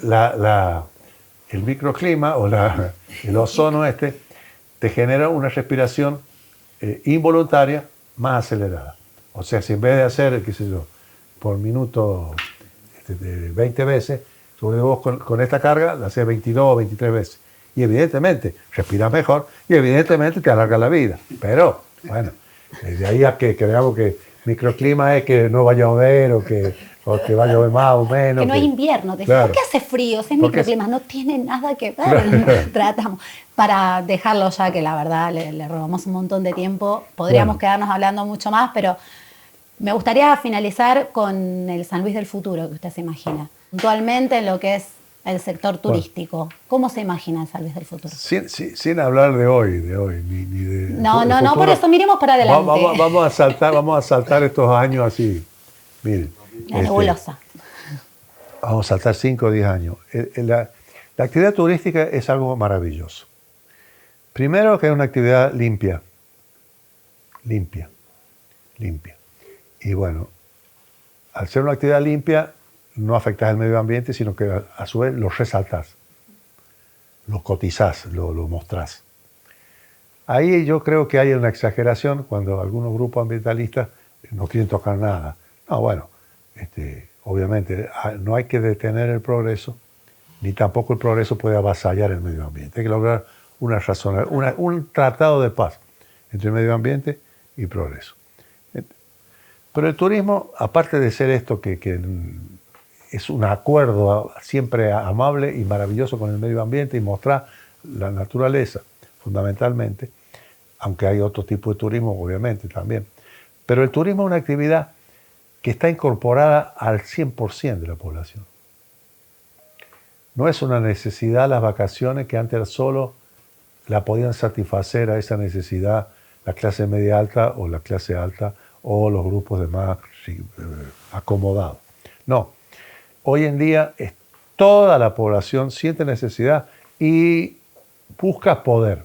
el microclima o el ozono te genera una respiración involuntaria más acelerada. O sea, si en vez de hacer, qué sé yo, por minuto 20 veces, sobre vos con esta carga la haces 22 o 23 veces. Y evidentemente respiras mejor y evidentemente te alarga la vida. Pero, bueno, de ahí a que creamos que microclima es que no vaya a llover o que va a llover más o menos. Que no hay invierno. Claro. ¿Por qué hace frío? Si es microclima, no tiene nada que ver. Tratamos. Para dejarlo ya, que la verdad le robamos un montón de tiempo. Podríamos quedarnos hablando mucho más, pero me gustaría finalizar con el San Luis del futuro que usted se imagina. Puntualmente en lo que es el sector turístico. ¿Cómo se imagina el San Luis del futuro? Sin hablar de hoy, ni de... No, por eso miremos para adelante. Vamos a saltar estos años así. Miren. La nebulosa. Vamos a saltar 5 o 10 años. La actividad turística es algo maravilloso. Primero que es una actividad limpia. Y bueno, al ser una actividad limpia, no afectas al medio ambiente, sino que a su vez lo resaltas. lo cotizás, lo mostrás. Ahí yo creo que hay una exageración cuando algunos grupos ambientalistas no quieren tocar nada. No, bueno, obviamente no hay que detener el progreso, ni tampoco el progreso puede avasallar el medio ambiente. Hay que lograr un tratado de paz entre el medio ambiente y progreso. Pero el turismo, aparte de ser esto que es un acuerdo siempre amable y maravilloso con el medio ambiente y mostrar la naturaleza, fundamentalmente, aunque hay otro tipo de turismo, obviamente, también. Pero el turismo es una actividad que está incorporada al 100% de la población. No es una necesidad las vacaciones que antes solo la podían satisfacer a esa necesidad la clase media alta o la clase alta o los grupos de más acomodados. No, hoy en día toda la población siente necesidad y busca poder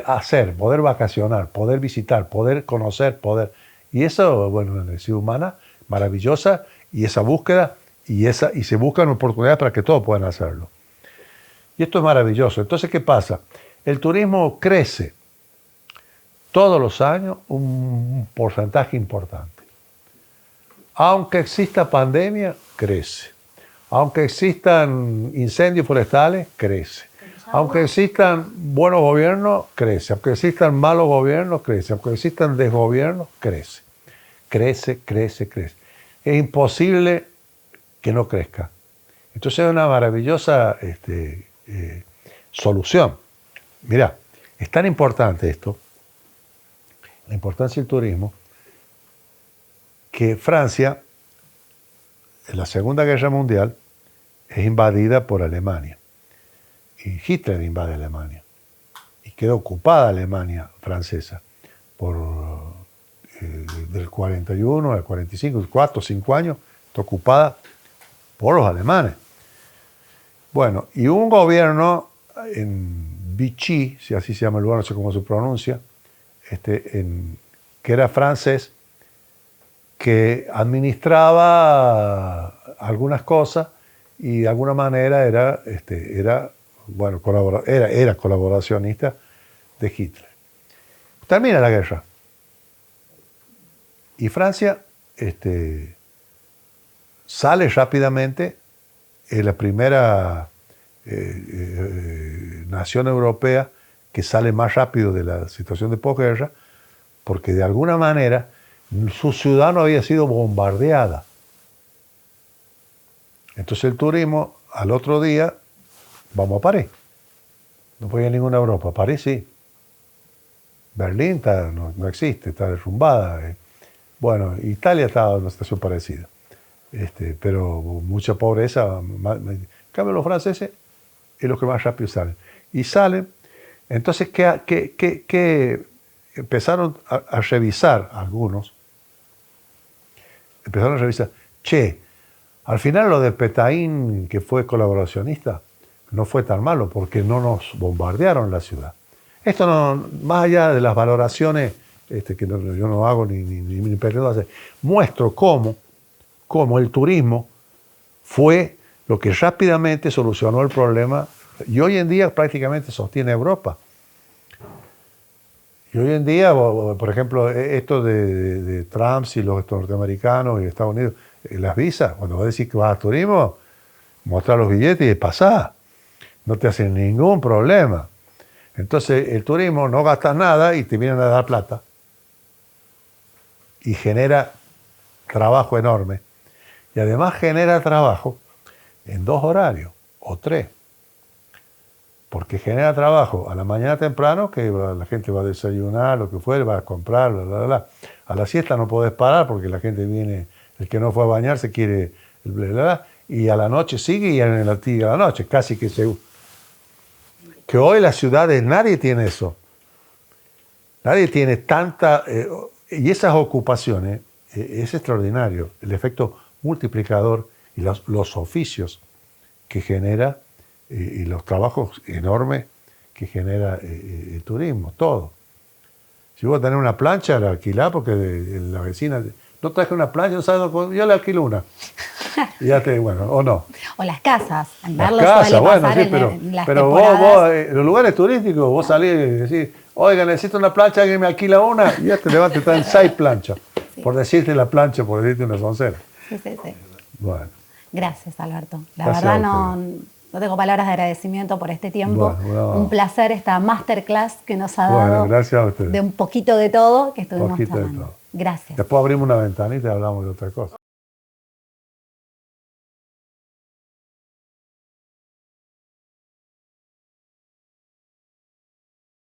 hacer, poder vacacionar, poder visitar, poder conocer, poder. Y eso, bueno, es una necesidad humana maravillosa y esa búsqueda y se buscan oportunidades para que todos puedan hacerlo. Y esto es maravilloso. Entonces, ¿qué pasa? El turismo crece todos los años un porcentaje importante. Aunque exista pandemia, crece. Aunque existan incendios forestales, crece. Aunque existan buenos gobiernos, crece. Aunque existan malos gobiernos, crece. Aunque existan desgobiernos, crece. Crece, crece, crece. Es imposible que no crezca. Entonces es una maravillosa solución. Mirá, es tan importante esto, la importancia del turismo, que Francia, en la Segunda Guerra Mundial, es invadida por Alemania. Y Hitler invade Alemania. Y queda ocupada Alemania francesa del 41 al 45, 4 o 5 años, está ocupada por los alemanes. Bueno, y un gobierno en Vichy, si así se llama el lugar, no sé cómo se pronuncia, que era francés, que administraba algunas cosas y de alguna manera era colaboracionista de Hitler. Termina la guerra. Y Francia sale rápidamente, es la primera nación europea que sale más rápido de la situación de posguerra, porque de alguna manera su ciudad no había sido bombardeada. Entonces el turismo, al otro día, vamos a París. No puede ir a ninguna Europa. París sí. Berlín no existe, está derrumbada. Bueno, Italia está en una situación parecida. Pero mucha pobreza. En cambio, los franceses es los que más rápido salen. Y salen. Entonces, ¿qué empezaron a revisar algunos? Empezaron a revisar. Al final lo de Pétain, que fue colaboracionista, no fue tan malo porque no nos bombardearon la ciudad. Esto no, más allá de las valoraciones que yo no hago ni pretendo hacer, muestro cómo el turismo fue lo que rápidamente solucionó el problema y hoy en día prácticamente sostiene Europa. Y hoy en día, por ejemplo, esto de Trump y los norteamericanos y Estados Unidos, las visas, cuando vas a decir que vas a turismo, mostrar los billetes y pasar. No te hacen ningún problema. Entonces, el turismo no gastas nada y te vienen a dar plata. Y genera trabajo enorme. Y además genera trabajo en 2 horarios o 3. Porque genera trabajo a la mañana temprano, que la gente va a desayunar, lo que fuere, va a comprar, bla, bla, bla. A la siesta no podés parar porque la gente viene, el que no fue a bañarse quiere el bla, bla, bla. Y a la noche sigue y en la tira a la noche, casi que seguro. Que hoy las ciudades, nadie tiene eso. Nadie tiene tanta... y esas ocupaciones, es extraordinario, el efecto multiplicador y los oficios que genera y los trabajos enormes que genera el turismo, todo. Si vos tenés una plancha, la alquilás porque la vecina... No traje una plancha, no sabes, yo le alquilo una. Y ya te, bueno, o no. O las casas, en Las verlos casas, suele bueno, pasar sí, en las pero temporadas. en los lugares turísticos, vos salís y decís, oiga, necesito una plancha, alguien me alquila una, y ya te levantas, te traen 6 planchas. Sí. Por decirte la plancha, por decirte una soncera. Sí, sí, sí. Bueno, Gracias, Alberto. La Gracias verdad a no tengo palabras de agradecimiento por este tiempo. Bueno, Un placer esta masterclass que nos ha Bueno, dado gracias a ustedes. de un poquito de todo que estuvimos Poquito de charlando. todo. Gracias. Después abrimos una ventanita y hablamos de otra cosa.